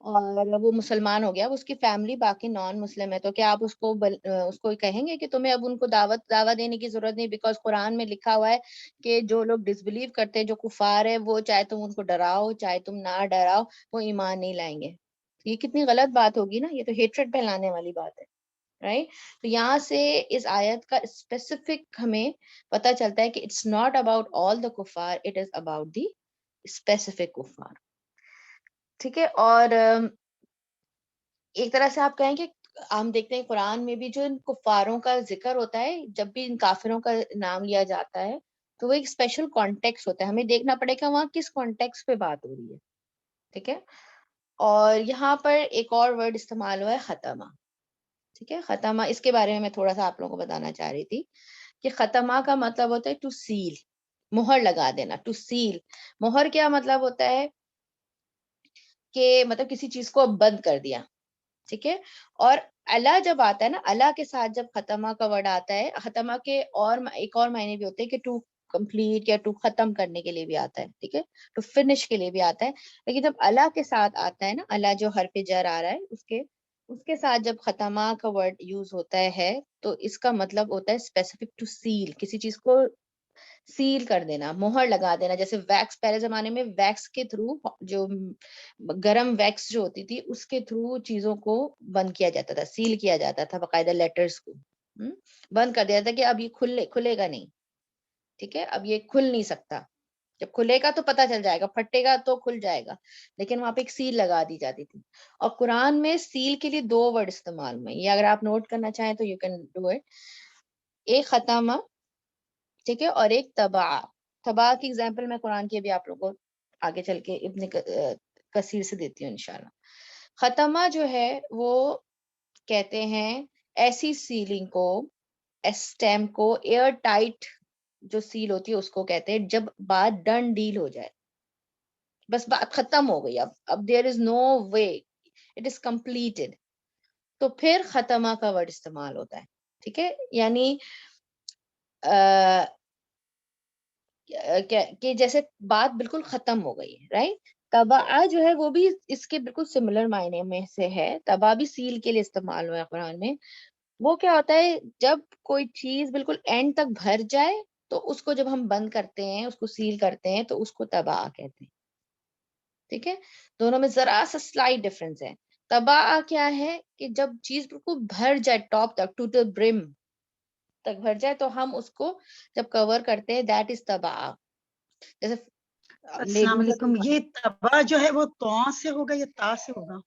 اور وہ مسلمان ہو گیا، اس کی فیملی باقی نان مسلم ہے، تو کیا آپ اس کو کہیں گے کہ تمہیں اب ان کو دعوت دینے کی ضرورت نہیں؟ بیکاز قرآن میں لکھا ہوا ہے کہ جو لوگ ڈس بلیو کرتے ہیں، جو کفار ہے، وہ چاہے تم ان کو ڈراؤ چاہے تم نہ ڈراؤ، وہ ایمان نہیں لائیں گے. یہ کتنی غلط بات ہوگی نا، یہ تو ہیٹریڈ پھیلانے والی بات ہے، رائٹ؟ تو یہاں سے اس آیت کا اسپیسیفک ہمیں پتہ چلتا ہے کہ اٹس ناٹ اباؤٹ آل دا کفار، it is about the specific کفار. ٹھیک ہے. اور ایک طرح سے آپ کہیں کہ ہم دیکھتے ہیں قرآن میں بھی جو ان کفاروں کا ذکر ہوتا ہے، جب بھی ان کافروں کا نام لیا جاتا ہے تو وہ ایک اسپیشل کانٹیکس ہوتا ہے، ہمیں دیکھنا پڑے گا وہاں کس کانٹیکس پہ بات ہو رہی ہے. ٹھیک ہے. اور یہاں پر ایک اور ورڈ استعمال ہوا ہے ختمہ. ٹھیک ہے. ختمہ، اس کے بارے میں میں تھوڑا سا آپ لوگوں کو بتانا چاہ رہی تھی کہ ختمہ کا مطلب ہوتا ہے ٹو سیل، مہر لگا دینا. ٹو سیل، مہر کیا مطلب ہوتا ہے کہ مطلب کسی چیز کو بند کر دیا. ٹھیک ہے. اور اللہ جب آتا ہے نا، اللہ کے ساتھ جب ختمہ کا ورڈ آتا ہے، ختمہ کے اور ایک اور معنی بھی ہوتے ہیں کہ ٹو کمپلیٹ یا ٹو ختم کرنے کے لیے بھی آتا ہے. ٹھیک ہے. ٹو فنش کے لیے بھی آتا ہے. لیکن جب اللہ کے ساتھ آتا ہے نا، اللہ جو حرف جر آ رہا ہے اس کے ساتھ جب ختمہ کا ورڈ یوز ہوتا ہے تو اس کا مطلب ہوتا ہے اسپیسیفک ٹو سیل، کسی چیز کو سیل کر دینا، مہر لگا دینا. جیسے ویکس، پہلے زمانے میں ویکس کے تھرو، جو گرم ویکس جو ہوتی تھی اس کے تھرو چیزوں کو بند کیا جاتا تھا، سیل کیا جاتا تھا، باقاعدہ لیٹرز کو بند کر دیا تھا کہ اب یہ کھلے گا نہیں. ٹھیک ہے. اب یہ کھل نہیں سکتا، جب کھلے گا تو پتہ چل جائے گا، پھٹے گا تو کھل جائے گا، لیکن وہاں پہ ایک سیل لگا دی جاتی تھی. اور قرآن میں سیل کے لیے 2 ورڈ استعمال ہوئے، یہ اگر آپ نوٹ کرنا چاہیں تو یو کین ڈو اٹ. ایک ختمہ، ٹھیک ہے، اور ایک تباہ. تباہ کی ایگزامپل میں قرآن کی ابھی آپ لوگوں کو آگے چل کے ابن کثیر سے دیتی ہوں انشاءاللہ. ختمہ جو ہے وہ کہتے ہیں ایسی سیلنگ کو، اسٹیمپ کو، ایئر ٹائٹ جو سیل ہوتی ہے اس کو کہتے ہیں جب بات ڈن ڈیل ہو جائے، بس بات ختم ہو گئی، اب دیر از نو وے، اٹ از کمپلیٹڈ، تو پھر ختمہ کا ورڈ استعمال ہوتا ہے. ٹھیک ہے. یعنی کہ جیسے بات بالکل ختم ہو گئی ہے، رائٹ. تباہ جو ہے وہ بھی اس کے بالکل سملر معنی میں سے ہے. تباہ بھی سیل کے لیے استعمال ہوا ہے قرآن میں. وہ کیا ہوتا ہے جب کوئی چیز بالکل اینڈ تک بھر جائے تو اس کو جب ہم بند کرتے ہیں، اس کو سیل کرتے ہیں، تو اس کو تباہ کہتے ہیں. ٹھیک ہے. دونوں میں ذرا سا سلائٹ ڈفرنس ہے. تباہ کیا ہے کہ جب چیز بالکل بھر جائے ٹاپ تک، ٹو دا برم تک بھر جائے، تو ہم اس کو جب کور کرتے ہیں دیٹ از تباہ. جیسے السلام علیکم. یہ تباہ جو ہے وہ تو سے ہوگا یا تا سے ہوگا؟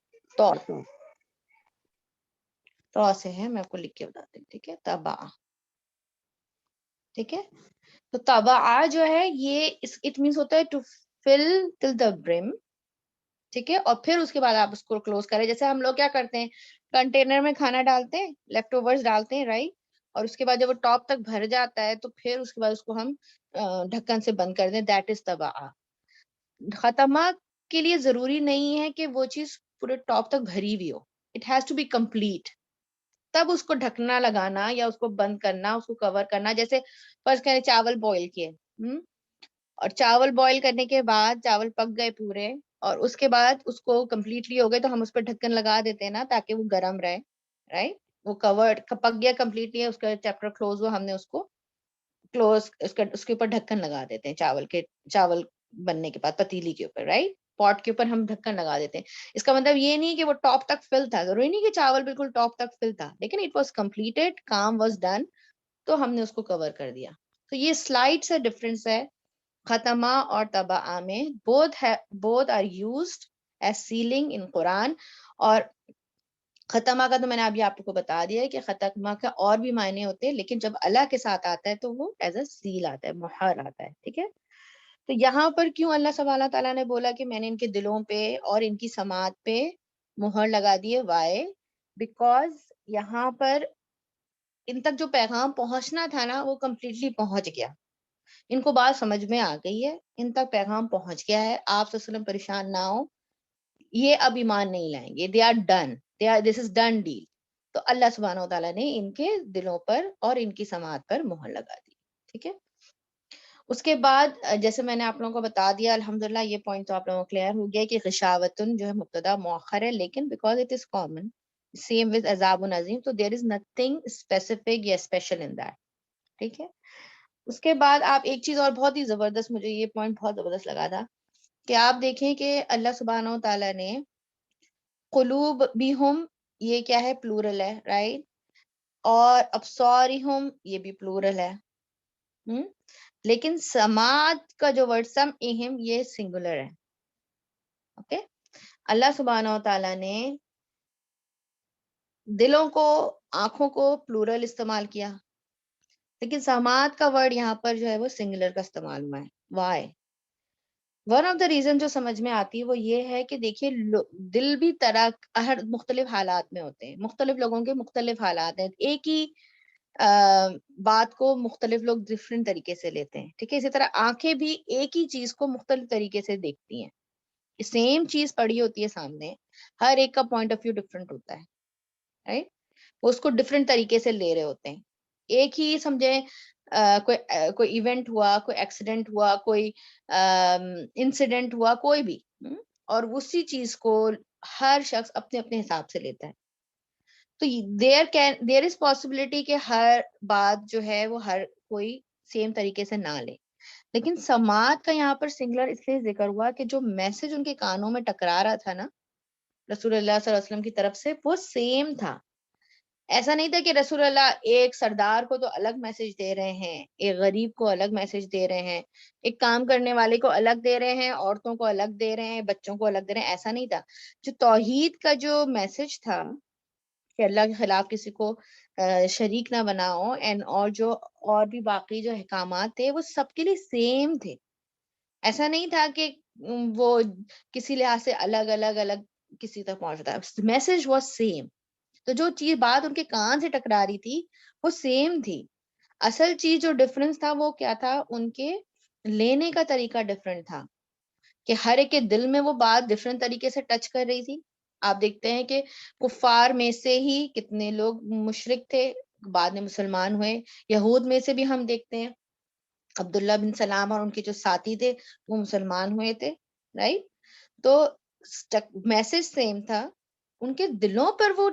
تو سے ہے، میں آپ کو لکھ کے بتاتی ہوں. ٹھیک ہے. تباہ. ٹھیک ہے. تو تباہ جو ہے یہ اٹ مینس ہوتا ہے ٹو فل ٹل دا برم. ٹھیک ہے. اور پھر اس کے بعد آپ اس کو کلوز کریں. جیسے ہم لوگ کیا کرتے ہیں، کنٹینر میں کھانا ڈالتے ہیں، لیفٹ اوورز ڈالتے ہیں، رائٹ، اور اس کے بعد جب وہ ٹاپ تک بھر جاتا ہے تو پھر اس کے بعد اس کو ہم ڈھکن سے بند کر دیں، دیٹ از تباہ. ختمہ کے لیے ضروری نہیں ہے کہ وہ چیز پورے ٹاپ تک بھری ہوئی ہو، it has to be complete, تب اس کو ڈھکنا لگانا یا اس کو بند کرنا، اس کو کور کرنا. جیسے فرض کریں چاول بوائل کیے، اور چاول بوائل کرنے کے بعد چاول پک گئے پورے، اور اس کے بعد اس کو کمپلیٹلی ہو گئے تو ہم اس پہ ڈھکن لگا دیتے ہیں نا تاکہ وہ گرم رہے، رائٹ. وہ کور پک گیا کمپلیٹلی، اس کا چیپٹر کلوز ہوا، ہم نے اس کو کلوز، اس کے اوپر ڈھکن لگا دیتے ہیں چاول بننے کے بعد پتیلی کے اوپر، رائٹ، پاٹ کے اوپر ہم ڈھکن لگا دیتے ہیں. اس کا مطلب یہ نہیں کہ وہ ٹاپ تک فل تھا، ضروری نہیں کہ چاول بالکل ٹاپ تک فل تھا، لیکن اٹ واز کمپلیٹڈ، کام واز ڈن، تو ہم نے اس کو کور کر دیا. تو یہ سلائٹ سے ڈفرنس ہے ختمہ اور تباہ میں. both are used as sealing in قرآن. اور ختمہ کا تو میں نے ابھی آپ کو بتا دیا ہے کہ ختمہ کا اور بھی معنی ہوتے ہیں، لیکن جب اللہ کے ساتھ آتا ہے تو وہ ایز اے سیل آتا ہے، مہر آتا ہے. ٹھیک ہے. تو یہاں پر کیوں اللہ سبحانہ تعالیٰ نے بولا کہ میں نے ان کے دلوں پہ اور ان کی سماعت پہ مہر لگا دی ہے؟ وائے؟ بیکاز یہاں پر ان تک جو پیغام پہنچنا تھا نا وہ کمپلیٹلی پہنچ گیا، ان کو بات سمجھ میں آ گئی ہے، ان تک پیغام پہنچ گیا ہے. آپ صلی اللہ علیہ وسلم پریشان نہ ہو، یہ اب ایمان نہیں لائیں گے، they are done, this is done deal. تو اللہ سبحانہ و تعالیٰ نے ان کے دلوں پر اور ان کی سماعت پر مہر لگا دی. ٹھیک ہے. اس کے بعد جیسے میں نے آپ لوگوں کو بتا دیا الحمدللہ یہ پوائنٹ تو آپ لوگوں کو کلیئر ہو گیا کہ غشاوتن جو ہے مبتدا مؤخر ہے، لیکن because it is common same with عذاب عظیم، تو دیر از نتھنگ اسپیسیفک یا اسپیشل ان دیٹ. ٹھیک ہے. اس کے بعد آپ ایک چیز اور بہت ہی زبردست، مجھے یہ پوائنٹ بہت زبردست لگا تھا کہ آپ دیکھیں کہ اللہ سبحانہ و تعالیٰ نے قلوب بھی ہم، یہ کیا ہے، پلورل ہے، رائٹ، اور ابصارہم یہ بھی پلورل ہے، لیکن سماعت کا جو ورڈ سم اہم یہ سنگولر ہے. اوکے. اللہ سبحانہ و تعالیٰ نے دلوں کو، آنکھوں کو پلورل استعمال کیا، لیکن سماعت کا ورڈ یہاں پر جو ہے وہ سنگولر کا استعمال ہوا ہے. Why? One of the reason جو سمجھ میں آتی ہے وہ یہ ہے کہ دیکھیے دل بھی طرح ہر مختلف حالات میں ہوتے ہیں، مختلف لوگوں کے مختلف حالات ہیں، ایک ہی بات کو مختلف لوگ ڈفرینٹ طریقے سے لیتے ہیں. ٹھیک ہے. اسی طرح آنکھیں بھی ایک ہی چیز کو مختلف طریقے سے دیکھتی ہیں. سیم چیز پڑی ہوتی ہے سامنے، ہر ایک کا پوائنٹ آف ویو ڈفرینٹ ہوتا ہے، رائٹ. وہ اس کو ڈفرینٹ طریقے سے لے رہے ہوتے ہیں. ایک ہی سمجھے کوئی ایونٹ ہوا، کوئی ایکسیڈنٹ ہوا، کوئی انسیڈنٹ ہوا، کوئی بھی، اور اسی چیز کو ہر شخص اپنے اپنے حساب سے لیتا ہے. تو دیر از پاسبلٹی کہ ہر بات جو ہے وہ ہر کوئی سیم طریقے سے نہ لے. لیکن سماعت کا یہاں پر سنگولر اس لیے ذکر ہوا کہ جو میسج ان کے کانوں میں ٹکرا رہا تھا نا رسول اللہ صلی اللہ علیہ وسلم کی طرف سے، وہ سیم تھا. ایسا نہیں تھا کہ رسول اللہ ایک سردار کو تو الگ میسج دے رہے ہیں، ایک غریب کو الگ میسج دے رہے ہیں، ایک کام کرنے والے کو الگ دے رہے ہیں، عورتوں کو الگ دے رہے ہیں، بچوں کو الگ دے رہے ہیں. ایسا نہیں تھا. جو توحید کا جو میسج تھا کہ اللہ کے خلاف کسی کو شریک نہ بناؤ، اور جو اور بھی باقی جو احکامات تھے وہ سب کے لیے سیم تھے. ایسا نہیں تھا کہ وہ کسی لحاظ سے الگ الگ کسی تک پہنچ رہا تھا. Message was same. تو جو چیز بات ان کے کان سے ٹکرا رہی تھی وہ سیم تھی. اصل چیز جو ڈفرنس تھا وہ کیا تھا، ان کے لینے کا طریقہ ڈفرنٹ تھا، کہ ہر ایک کے دل میں وہ بات ڈفرنٹ طریقے سے ٹچ کر رہی تھی. آپ دیکھتے ہیں کہ کفار میں سے ہی کتنے لوگ مشرک تھے، بعد میں مسلمان ہوئے. یہود میں سے بھی ہم دیکھتے ہیں عبداللہ بن سلام اور ان کے جو ساتھی تھے وہ مسلمان ہوئے تھے، رائٹ. تو میسج سیم تھا، ان کے دلوں پر وہ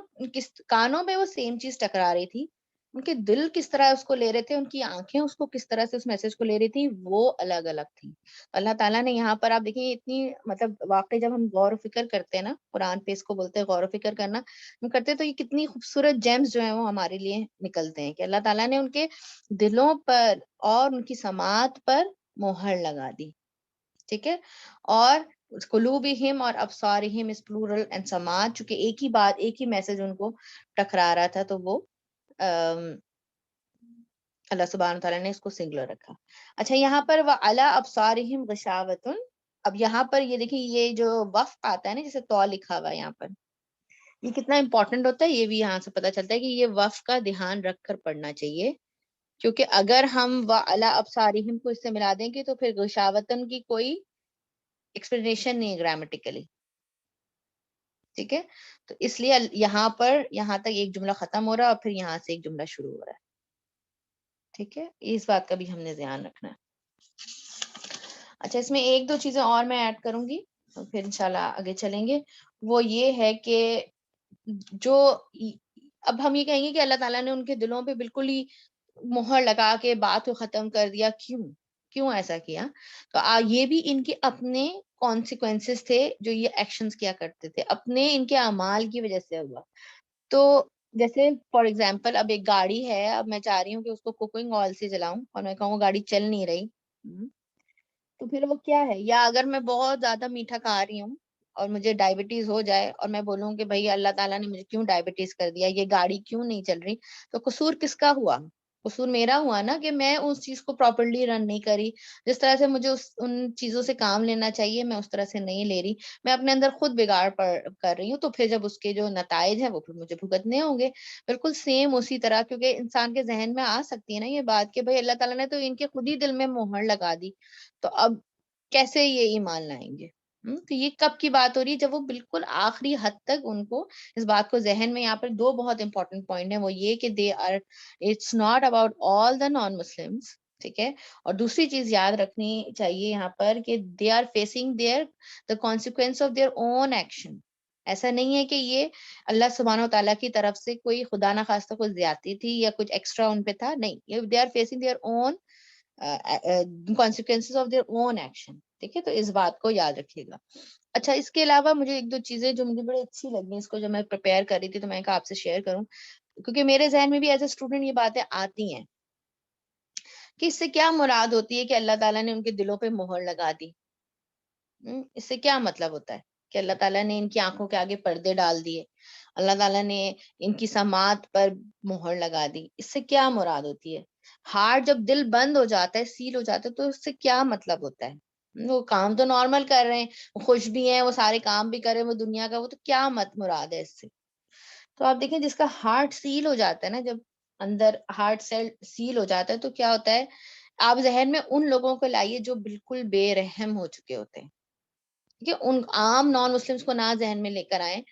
کانوں میں وہ سیم چیز ٹکرا رہی تھی، ان کے دل کس طرح اس کو لے رہے تھے، ان کی آنکھیں اس کو کس طرح سے اس میسج کو لے رہی تھی، وہ الگ الگ تھی. اللہ تعالیٰ نے یہاں پر آپ دیکھیں اتنی مطلب واقعی جب ہم غور و فکر کرتے ہیں نا، قرآن پہ اس کو بولتے ہیں غور و فکر کرنا، ہم کرتے ہیں تو یہ کتنی خوبصورت جیمز جو ہیں وہ ہمارے لیے نکلتے ہیں کہ اللہ تعالیٰ نے ان کے دلوں پر اور ان کی سماعت پر مہر لگا دی. ٹھیک ہے. اور قلوبہم اور ابصارہم اس پلورل اینڈ سماعت، چونکہ ایک ہی بات، ایک ہی میسج ان کو ٹکرا رہا تھا، تو وہ اللہ سبحانہ وتعالیٰ نے اس کو سنگولر رکھا. اچھا یہاں پر وَعَلَىٰ أَبْصَارِهِمْ غِشَاوَةٌ، اب یہاں پر یہ دیکھیں یہ جو وقف آتا ہے نا جیسے تو لکھا ہوا ہے یہاں پر، یہ کتنا امپورٹنٹ ہوتا ہے، یہ بھی یہاں سے پتہ چلتا ہے کہ یہ وقف کا دھیان رکھ کر پڑھنا چاہیے. کیونکہ اگر ہم وَعَلَىٰ أَبْصَارِهِمْ کو اس سے ملا دیں گے تو پھر غشاوتن کی کوئی ایکسپلینیشن نہیں گرامیٹیکلی. ٹھیک ہے. تو اس لیے یہاں پر یہاں تک ایک جملہ ختم ہو رہا ہے اور پھر یہاں سے ایک جملہ شروع ہو رہا ہے. ٹھیک ہے. اس بات کا بھی ہم نے دھیان رکھنا ہے. اچھا اس میں ایک دو چیزیں اور میں ایڈ کروں گی پھر انشاءاللہ آگے چلیں گے. وہ یہ ہے کہ جو اب ہم یہ کہیں گے کہ اللہ تعالیٰ نے ان کے دلوں پہ بالکل ہی مہر لگا کے بات کو ختم کر دیا، کیوں ایسا کیا؟ تو یہ بھی ان کے اپنے کانسیکوینسز تھے جو یہ ایکشنز کیا کرتے تھے، اپنے ان کے اعمال کی وجہ سے ہوا. تو جیسے فار ایگزامپل اب ایک گاڑی ہے، اب میں چاہ رہی ہوں کہ اس کو کوکنگ آئل سے جلاؤں اور میں کہوں گاڑی چل نہیں رہی، تو پھر وہ کیا ہے؟ یا اگر میں بہت زیادہ میٹھا کھا رہی ہوں اور مجھے ڈائبٹیز ہو جائے اور میں بولوں کہ بھائی اللہ تعالیٰ نے مجھے کیوں ڈائبٹیز کر دیا، یہ گاڑی کیوں نہیں چل رہی، تو قصور کس کا ہوا؟ قصور میرا ہوا نا، کہ میں اس چیز کو پراپرلی رن نہیں کری، جس طرح سے مجھے ان چیزوں سے کام لینا چاہیے میں اس طرح سے نہیں لے رہی، میں اپنے اندر خود بگاڑ کر رہی ہوں. تو پھر جب اس کے جو نتائج ہیں وہ پھر مجھے بھگتنے ہوں گے. بالکل سیم اسی طرح، کیونکہ انسان کے ذہن میں آ سکتی ہے نا یہ بات کہ بھائی اللہ تعالیٰ نے تو ان کے خود ہی دل میں مہر لگا دی، تو اب کیسے یہ ایمان لائیں گے؟ تو یہ کب کی بات ہو رہی ہے؟ جب وہ بالکل آخری حد تک ان کو اس بات کو ذہن میں، یہاں پر دو بہت امپورٹنٹ پوائنٹ ہیں، وہ یہ کہ it's not about all the non Muslims, ٹھیک ہے. اور دوسری چیز یاد رکھنی چاہیے یہاں پر کہ they are facing their the consequence of their own action. ایسا نہیں ہے کہ یہ اللہ سبحانہ و تعالیٰ کی طرف سے کوئی خدا نہ خواستہ کوئی زیادتی تھی یا کچھ ایکسٹرا ان پہ تھا, نہیں, یہ they are facing their own consequences of their own action. ٹھیک ہے, تو اس بات کو یاد رکھیے گا. اچھا, اس کے علاوہ مجھے ایک دو چیزیں جو مجھے بڑی اچھی لگی, اس کو جب میں پریپیئر کر رہی تھی تو میں کہا آپ سے شیئر کروں, کیونکہ میرے ذہن میں بھی ایز اے اسٹوڈنٹ یہ باتیں آتی ہیں کہ اس سے کیا مراد ہوتی ہے کہ اللہ تعالیٰ نے ان کے دلوں پہ مہر لگا دی. اس سے کیا مطلب ہوتا ہے کہ اللہ تعالیٰ نے ان کی آنکھوں کے آگے پردے ڈال دیے, اللہ تعالیٰ نے ان کی سماعت پر مہر لگا دی. اس سے کیا مراد ہوتی ہے؟ ہارٹ جب دل بند ہو جاتا ہے, سیل ہو جاتا ہے, تو اس سے کیا مطلب ہوتا ہے؟ وہ کام تو نارمل کر رہے ہیں, وہ خوش بھی ہیں, وہ سارے کام بھی کر رہے ہیں, وہ دنیا کا, وہ تو کیا مراد ہے اس سے؟ تو آپ دیکھیں جس کا ہارٹ سیل ہو جاتا ہے نا, جب اندر ہارٹ سیل سیل ہو جاتا ہے تو کیا ہوتا ہے, آپ ذہن میں ان لوگوں کو لائیے جو بالکل بے رحم ہو چکے ہوتے ہیں. ٹھیک ہے, ان عام نان مسلمس کو نہ ذہن میں لے کر آئیں,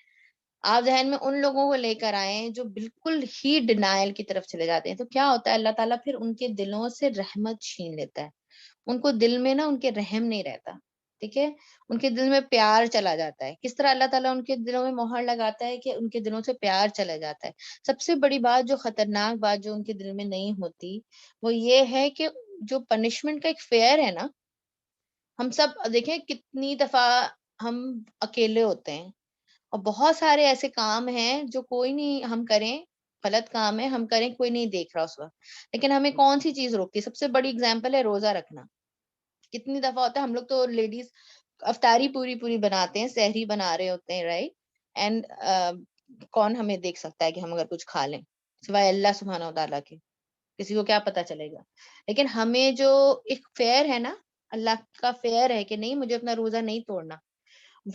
آپ ذہن میں ان لوگوں کو لے کر آئیں جو بالکل ہی ڈینائل کی طرف چلے جاتے ہیں. تو کیا ہوتا ہے, اللہ تعالیٰ پھر ان کے دلوں سے رحمت چھین لیتا ہے. ان کو دل میں نا ان کے رحم نہیں رہتا. ٹھیک ہے, ان کے دل میں پیار چلا جاتا ہے. کس طرح اللہ تعالیٰ ان کے دلوں میں مہر لگاتا ہے کہ ان کے دلوں سے پیار چلا جاتا ہے. سب سے بڑی بات, جو خطرناک بات جو ان کے دل میں نہیں ہوتی, وہ یہ ہے کہ جو پنشمنٹ کا ایک فیئر ہے نا, ہم سب دیکھیں کتنی دفعہ ہم اکیلے ہوتے ہیں اور بہت سارے ایسے کام ہیں جو کوئی نہیں, ہم کریں, غلط کام ہے, ہم کریں, کوئی نہیں دیکھ رہا اس وقت, لیکن ہمیں کون سی چیز روکتی ہے؟ سب سے بڑی اگزامپل ہے روزہ رکھنا. کتنی دفعہ ہوتا ہے, ہم لوگ تو لیڈیز افطاری پوری بناتے ہیں, سحری بنا رہے ہوتے ہیں, رائٹ, اینڈ کون ہمیں دیکھ سکتا ہے کہ ہم اگر کچھ کھا لیں سوائے اللہ سبحانہ و تعالیٰ کے؟ کسی کو کیا پتا چلے گا؟ لیکن ہمیں جو ایک فیئر ہے نا, اللہ کا فیئر ہے کہ نہیں مجھے اپنا روزہ نہیں توڑنا,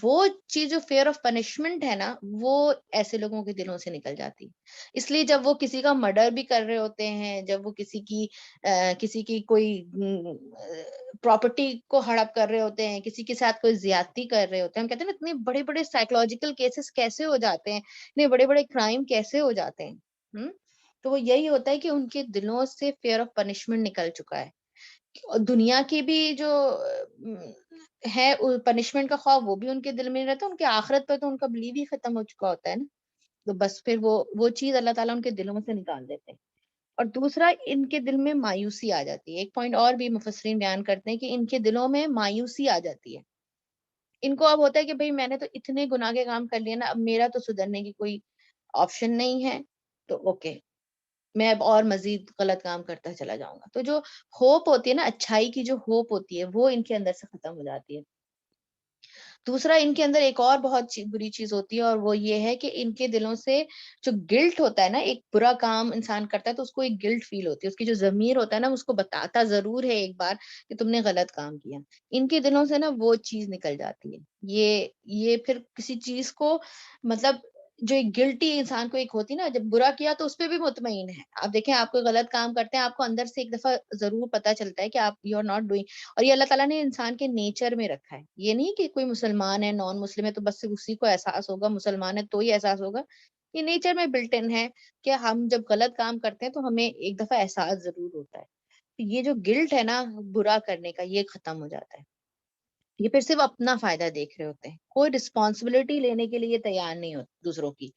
وہ چیز جو فیئر آف پنشمنٹ ہے نا, وہ ایسے لوگوں کے دلوں سے نکل جاتی. اس لیے جب وہ کسی کا مرڈر بھی کر رہے ہوتے ہیں, جب وہ کسی کی کوئی پراپرٹی کو ہڑپ کر رہے ہوتے ہیں, کسی کے ساتھ کوئی زیادتی کر رہے ہوتے ہیں, ہم کہتے ہیں نا اتنے بڑے بڑے سائیکولوجیکل کیسز کیسے ہو جاتے ہیں, اتنے بڑے بڑے کرائم کیسے ہو جاتے ہیں. تو وہ یہی ہوتا ہے کہ ان کے دلوں سے فیئر آف پنشمنٹ نکل چکا ہے. دنیا کی بھی جو ہے پنشمنٹ کا خوف, وہ بھی ان کے دل میں نہیں رہتا, ان کے آخرت پہ تو ان کا بلیو ہی ختم ہو چکا ہوتا ہے نا. تو بس پھر وہ چیز اللہ تعالیٰ ان کے دلوں میں سے نکال دیتے ہیں. اور دوسرا, ان کے دل میں مایوسی آ جاتی ہے. ایک پوائنٹ اور بھی مفسرین بیان کرتے ہیں کہ ان کے دلوں میں مایوسی آ جاتی ہے. ان کو اب ہوتا ہے کہ بھئی میں نے تو اتنے گناہ کے کام کر لیے نا, اب میرا تو سدھرنے کی کوئی آپشن نہیں ہے, تو اوکے میں اب اور مزید غلط کام کرتا چلا جاؤں گا. تو جو ہوپ ہوتی ہے نا, اچھائی کی جو ہوپ ہوتی ہے, وہ ان کے اندر سے ختم ہو جاتی ہے. دوسرا, ان کے اندر ایک اور بہت بری چیز ہوتی ہے, اور وہ یہ ہے کہ ان کے دلوں سے جو گلٹ ہوتا ہے نا, ایک برا کام انسان کرتا ہے تو اس کو ایک گلٹ فیل ہوتی ہے, اس کی جو ضمیر ہوتا ہے نا, اس کو بتاتا ضرور ہے ایک بار کہ تم نے غلط کام کیا. ان کے دلوں سے نا وہ چیز نکل جاتی ہے. یہ پھر کسی چیز کو, مطلب جو ایک گلٹی انسان کو ایک ہوتی نا, جب برا کیا تو اس پہ بھی مطمئن ہے. آپ دیکھیں, آپ کوئی غلط کام کرتے ہیں, آپ کو اندر سے ایک دفعہ ضرور پتا چلتا ہے کہ آپ یو آر ناٹ ڈوئنگ. اور یہ اللہ تعالیٰ نے انسان کے نیچر میں رکھا ہے. یہ نہیں کہ کوئی مسلمان ہے, نان مسلم ہے تو بس اسی کو احساس ہوگا, مسلمان ہے تو ہی احساس ہوگا. یہ نیچر میں بلٹ ان ہے کہ ہم جب غلط کام کرتے ہیں تو ہمیں ایک دفعہ احساس ضرور ہوتا ہے. یہ جو گلٹ ہے نا برا کرنے کا, یہ ختم ہو جاتا ہے. یہ پھر صرف اپنا فائدہ دیکھ رہے ہوتے ہیں, کوئی رسپانسبلٹی لینے کے لیے تیار نہیں ہوتے دوسروں کی.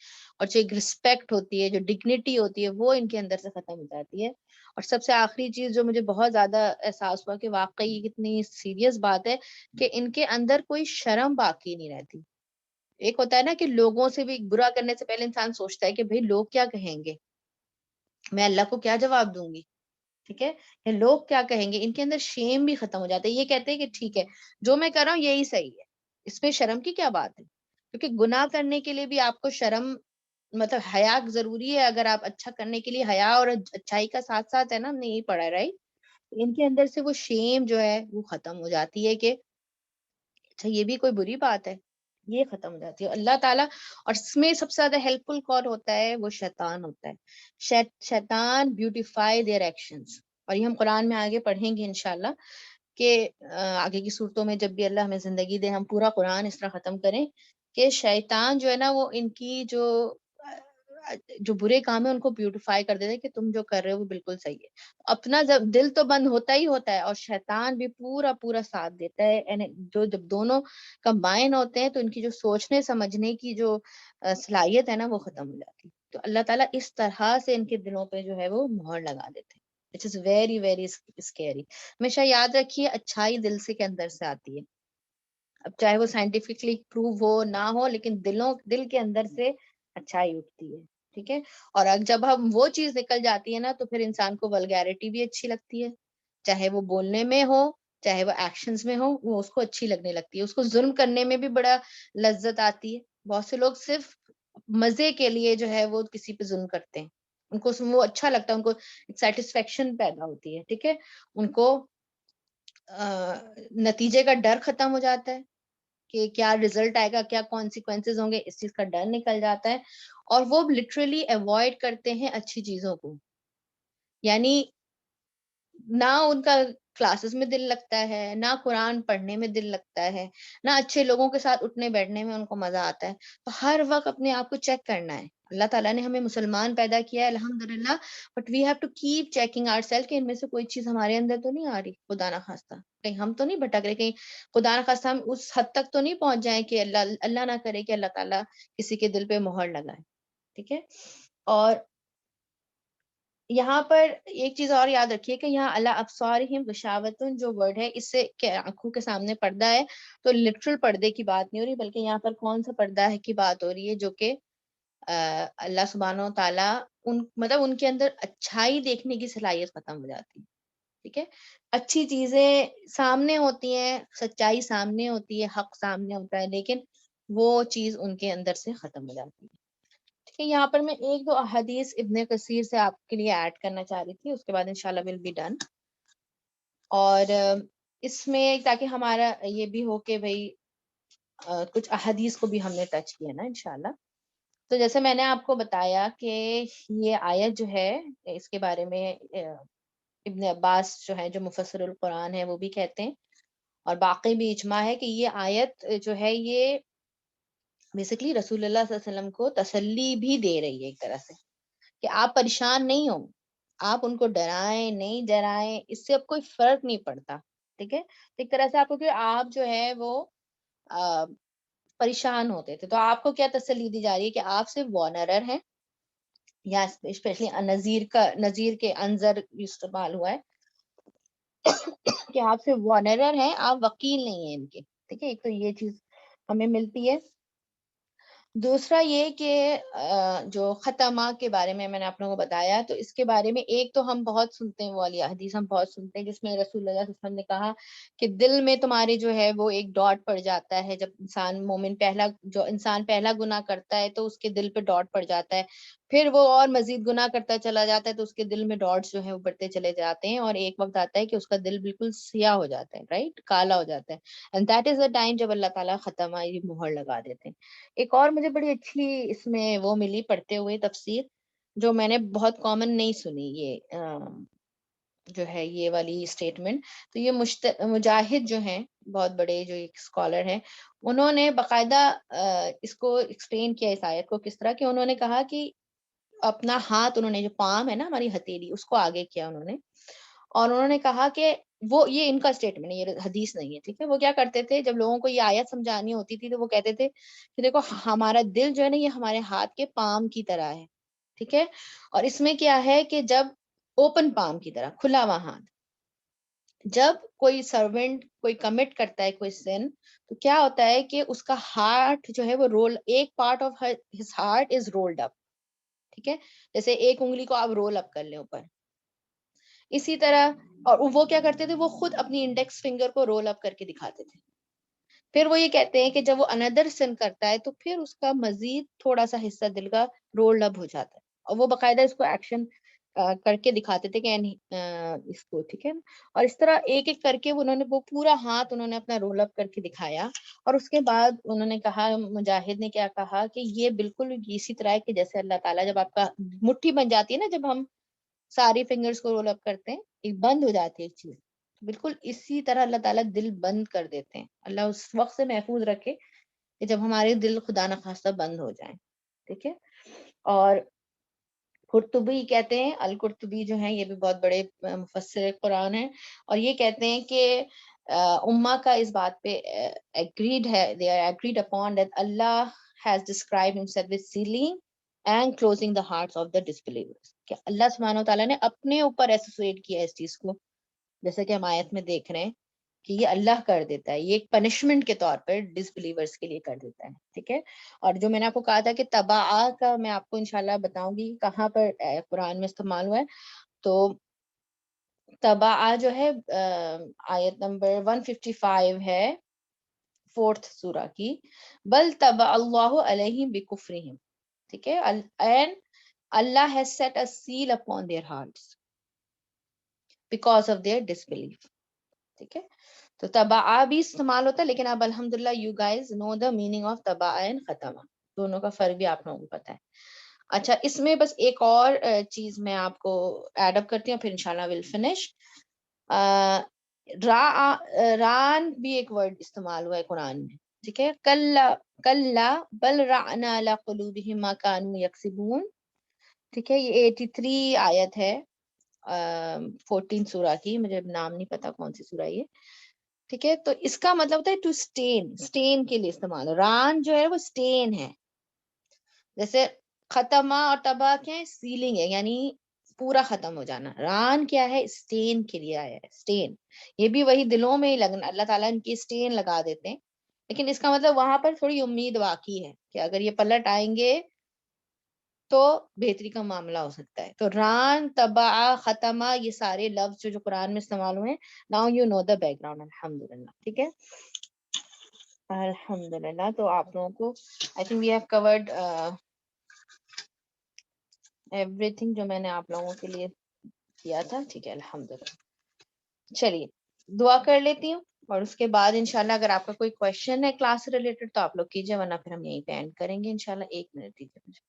اور جو ایک رسپیکٹ ہوتی ہے, جو ڈگنیٹی ہوتی ہے, وہ ان کے اندر سے ختم ہو جاتی ہے. اور سب سے آخری چیز جو مجھے بہت زیادہ احساس ہوا کہ واقعی کتنی سیریس بات ہے, کہ ان کے اندر کوئی شرم باقی نہیں رہتی. ایک ہوتا ہے نا کہ لوگوں سے بھی برا کرنے سے پہلے انسان سوچتا ہے کہ بھئی لوگ کیا کہیں گے, میں اللہ کو کیا جواب دوں گی, ٹھیک ہے, یا لوگ کیا کہیں گے. ان کے اندر شیم بھی ختم ہو جاتا ہے. یہ کہتے ہیں کہ ٹھیک ہے جو میں کر رہا ہوں یہی صحیح ہے, اس میں شرم کی کیا بات ہے. کیونکہ گناہ کرنے کے لیے بھی آپ کو شرم, مطلب حیا ضروری ہے. اگر آپ اچھا کرنے کے لیے حیا اور اچھائی کا ساتھ ساتھ ہے نا, ہم نے یہی پڑھا, رائٹ. ان کے اندر سے وہ شیم جو ہے وہ ختم ہو جاتی ہے کہ اچھا یہ بھی کوئی بری بات ہے, یہ ختم ہو جاتی ہے. اللہ تعالیٰ, اور اس میں سب سے زیادہ ہیلپ فل کون ہوتا ہے, وہ شیطان ہوتا ہے. شیطان بیوٹیفائی دیئر ایکشنز. اور یہ ہم قرآن میں آگے پڑھیں گے انشاءاللہ, کہ آگے کی صورتوں میں جب بھی اللہ ہمیں زندگی دے, ہم پورا قرآن اس طرح ختم کریں کہ شیطان جو ہے نا, وہ ان کی جو جو برے کام ہے ان کو بیوٹیفائی کر دیتے ہیں کہ تم جو کر رہے ہو وہ بالکل صحیح ہے. اپنا جب دل تو بند ہوتا ہی ہوتا ہے اور شیطان بھی پورا پورا ساتھ دیتا ہے. جو جب دونوں کمبائن ہوتے ہیں تو ان کی جو سوچنے سمجھنے کی جو صلاحیت ہے نا وہ ختم ہو جاتی ہے. تو اللہ تعالیٰ اس طرح سے ان کے دلوں پہ جو ہے وہ مہر لگا دیتے ہیں. It is very very scary. ہمیشہ یاد رکھیے اچھائی دل سے کے اندر سے آتی ہے. اب چاہے وہ سائنٹیفکلی پروو ہو نہ ہو لیکن دل کے اندر سے اچھائی اٹھتی ہے. ٹھیک ہے. اور جب ہم وہ چیز نکل جاتی ہے نا تو پھر انسان کو ولگیرٹی بھی اچھی لگتی ہے, چاہے وہ بولنے میں ہو چاہے وہ ایکشنز میں ہو, وہ اس کو اچھی لگنے لگتی ہے. اس کو ظلم کرنے میں بھی بڑا لذت آتی ہے. بہت سے لوگ صرف مزے کے لیے جو ہے وہ کسی پہ ظلم کرتے ہیں, ان کو وہ اچھا لگتا ہے, ان کو سیٹسفیکشن پیدا ہوتی ہے. ٹھیک ہے. ان کو نتیجے کا ڈر ختم ہو جاتا ہے کہ کیا رزلٹ آئے گا, کیا کانسیکوینسز ہوں گے, اس چیز کا ڈر نکل جاتا ہے. اور وہ لٹرلی اوائڈ کرتے ہیں اچھی چیزوں کو. یعنی نہ ان کا کلاسز میں دل لگتا ہے, نہ قرآن پڑھنے میں دل لگتا ہے, نہ اچھے لوگوں کے ساتھ اٹھنے بیٹھنے میں ان کو مزہ آتا ہے. تو ہر وقت اپنے آپ کو چیک کرنا ہے. اللہ تعالیٰ نے ہمیں مسلمان پیدا کیا ہے الحمدللہ, but we have to keep checking our self کہ ان میں سے کوئی چیز ہمارے اندر تو نہیں آ رہی, خدا نہ خواستہ کہیں ہم تو نہیں بھٹک رہے, کہیں خدا نہ خواستہ ہم اس حد تک تو نہیں پہنچ جائیں کہ اللہ نہ کرے کہ اللہ تعالیٰ کسی کے دل پہ مہر لگائے. ٹھیک ہے. اور یہاں پر ایک چیز اور یاد رکھیے کہ یہاں اللہ ابصارہم غشاوۃ جو ورڈ ہے, اس سے کہ آنکھوں کے سامنے پردہ ہے, تو لٹرل پردے کی بات نہیں ہو رہی, بلکہ یہاں پر کون سا پردہ ہے کی بات ہو رہی ہے, جو کہ اللہ سبحانہ و تعالیٰ مطلب ان کے اندر اچھائی دیکھنے کی صلاحیت ختم ہو جاتی ہے. ٹھیک ہے. اچھی چیزیں سامنے ہوتی ہیں, سچائی سامنے ہوتی ہے, حق سامنے ہوتا ہے, لیکن وہ چیز ان کے اندر سے ختم ہو جاتی ہے. ٹھیک ہے. یہاں پر میں ایک دو احادیث ابن کثیر سے آپ کے لیے ایڈ کرنا چاہ رہی تھی, اس کے بعد انشاءاللہ ول بی ڈن. اور اس میں تاکہ ہمارا یہ بھی ہو کہ بھئی کچھ احادیث کو بھی ہم نے ٹچ کیا نا انشاءاللہ. تو جیسے میں نے آپ کو بتایا کہ یہ آیت جو ہے اس کے بارے میں ابن عباس جو ہے جو مفسر القرآن ہے وہ بھی کہتے ہیں, اور باقی بھی اجماع ہے کہ یہ آیت جو ہے یہ بیسیکلی رسول اللہ صلی اللہ علیہ وسلم کو تسلی بھی دے رہی ہے ایک طرح سے, کہ آپ پریشان نہیں ہوں, آپ ان کو ڈرائیں نہیں ڈرائیں, اس سے اب کوئی فرق نہیں پڑتا. ٹھیک ہے. ایک طرح سے آپ کو کہ آپ جو ہے وہ پریشان ہوتے تھے, تو آپ کو کیا تسلی دی جا رہی ہے کہ آپ صرف وارنر ہیں, یا اسپیشلی نذیر کے انذر استعمال ہوا ہے کہ آپ صرف وارنر ہیں, آپ وکیل نہیں ہیں ان کے. ٹھیک ہے. ایک تو یہ چیز ہمیں ملتی ہے. دوسرا یہ کہ جو ختمہ کے بارے میں نے آپ لوگوں کو بتایا, تو اس کے بارے میں ایک تو ہم بہت سنتے ہیں, وہ والی حدیث ہم بہت سنتے ہیں جس میں رسول اللہ صلی اللہ علیہ وسلم نے کہا کہ دل میں تمہارے جو ہے وہ ایک ڈاٹ پڑ جاتا ہے, جب انسان پہلا گناہ کرتا ہے تو اس کے دل پہ ڈاٹ پڑ جاتا ہے, پھر وہ اور مزید گناہ کرتا چلا جاتا ہے تو اس کے دل میں ڈاٹس جو ہیں وہ بڑھتے چلے جاتے ہیں, اور ایک وقت آتا ہے کہ اس کا دل بالکل سیاہ ہو جاتا ہے, رائٹ, کالا ہو جاتا ہے. And that is the time جب اللہ تعالیٰ ختمہ یہ مہر لگا دیتے ہیں. ایک اور مجھے بڑی اچھی اس میں وہ ملی پڑھتے ہوئے تفسیر, جو میں نے بہت کامن نہیں سنی, یہ جو ہے یہ والی اسٹیٹمنٹ. تو یہ مجاہد جو ہیں بہت بڑے جو ایک اسکالر ہیں, انہوں نے باقاعدہ اس کو ایکسپلین کیا اس آیت کو کس طرح, کہ انہوں نے کہا کہ اپنا ہاتھ, انہوں نے جو پام ہے نا ہماری ہتھیلی, اس کو آگے کیا انہوں نے, اور انہوں نے کہا کہ وہ یہ ان کا اسٹیٹمنٹ ہے, یہ حدیث نہیں ہے. ٹھیک ہے. وہ کیا کرتے تھے جب لوگوں کو یہ آیت سمجھانی ہوتی تھی تو وہ کہتے تھے کہ دیکھو ہمارا دل جو ہے نا یہ ہمارے ہاتھ کے پام کی طرح ہے. ٹھیک ہے. اور اس میں کیا ہے کہ جب اوپن پام کی طرح کھلا ہوا ہاتھ, جب کوئی سرونٹ کوئی کمٹ کرتا ہے کوئی سن, تو کیا ہوتا ہے کہ اس کا ہارٹ جو ہے وہ ایک part of his heart is rolled up. ٹھیک ہے. جیسے ایک انگلی کو آپ رول اپ کر لیں اوپر, اسی طرح. اور وہ کیا کرتے تھے, وہ خود اپنی انڈیکس فنگر کو رول اپ کر کے دکھاتے تھے. پھر وہ یہ کہتے ہیں کہ جب وہ اندر سن کرتا ہے تو پھر اس کا مزید تھوڑا سا حصہ دل کا رول اپ ہو جاتا ہے, اور وہ باقاعدہ اس کو ایکشن کر کے دکھاتے تھے کہ اس کو. ٹھیک ہے. اور اس طرح ایک ایک کر کے انہوں نے وہ پورا ہاتھ انہوں نے اپنا رول اپ کر کے دکھایا, اور اس کے بعد انہوں نے کہا, مجاہد نے کیا کہا کہ یہ بالکل اسی طرح ہے کہ جیسے اللہ تعالیٰ جب آپ کا مٹھی بن جاتی ہے نا, جب ہم ساری فنگرز کو رول اپ کرتے ہیں, ایک بند ہو جاتی ہے ایک چیز, بالکل اسی طرح اللہ تعالیٰ دل بند کر دیتے ہیں. اللہ اس وقت سے محفوظ رکھے کہ جب ہمارے دل خدا نخواستہ بند ہو جائیں. ٹھیک ہے. اور قرطبی کہتے ہیں, القرطبی جو ہیں یہ بھی بہت بڑے مفسر قرآن ہیں, اور یہ کہتے ہیں کہ امہ کا اس بات پہ agreed ہے, they are agreed upon that Allah has described himself with sealing and closing the hearts of the disbelievers, کہ اللہ سبحانہ وتعالیٰ نے اپنے اوپر ایسوسیٹ کیا اس چیز کو, جیسے کہ ہم آیت میں دیکھ رہے ہیں کہ یہ اللہ کر دیتا ہے, یہ ایک پنشمنٹ کے طور پر ڈس بلیورس کے لیے کر دیتا ہے, ٹھیک ہے. اور جو میں نے آپ کو کہا تھا کہ تباع کا میں آپ کو انشاءاللہ بتاؤں گی کہاں پر قرآن میں استعمال ہوا ہے, تو تباع جو ہے آیت نمبر 155 ہے 4th سورہ کی, بل طبع اللہ علیہم بکفرہم, ٹھیک ہے, and Allah has set a seal upon their hearts because of their disbelief, ٹھیک ہے. تو تباع بھی استعمال ہوتا ہے, لیکن اب الحمدللہ you guys know the meaning of تباع and ختمہ, دونوں کا فرق بھی آپ لوگوں کو پتا ہے. اچھا, اس میں بس ایک اور چیز میں آپ کو ایڈ اپ کرتی ہوں, پھر انشاءاللہ we'll finish. ران بھی ایک ورڈ استعمال ہوا ہے قرآن میں, ٹھیک ہے, کلا بل رعنا علی قلوبہم ما کانوا یکسبون, ٹھیک ہے. یہ 83 آیت ہے 14 سورہ کی, مجھے نام نہیں پتا کون سی سورہ یہ, ٹھیک ہے. تو اس کا مطلب ہوتا ہے ٹو اسٹین کے لیے استعمال. ران جو ہے وہ اسٹین ہے, جیسے ختمہ اور تباہ کیا ہے, سیلنگ ہے, یعنی پورا ختم ہو جانا. ران کیا ہے, اسٹین کے لیے آیا ہے, اسٹین. یہ بھی وہی دلوں میں ہی لگنا, اللہ تعالیٰ ان کی اسٹین لگا دیتے ہیں, لیکن اس کا مطلب وہاں پر تھوڑی امید باقی ہے کہ اگر یہ پلٹ آئیں گے تو بہتری کا معاملہ ہو سکتا ہے. تو ران, تباع, ختمہ, یہ سارے لفظ جو قرآن میں استعمال ہوئے ہیں. Now you know the background, الحمدللہ, ٹھیک ہے, الحمدللہ. تو آپ لوگوں کو I think we have covered everything جو میں نے آپ لوگوں کے لیے کیا تھا, ٹھیک ہے, الحمدللہ. چلیے دعا کر لیتی ہوں, اور اس کے بعد انشاءاللہ اگر آپ کا کوئی کویشچن ہے کلاس سے ریلیٹڈ تو آپ لوگ کیجیے, ورنہ پھر ہم یہیں پہ اینڈ کریں گے انشاءاللہ. 1 منٹ دیجیے مجھے.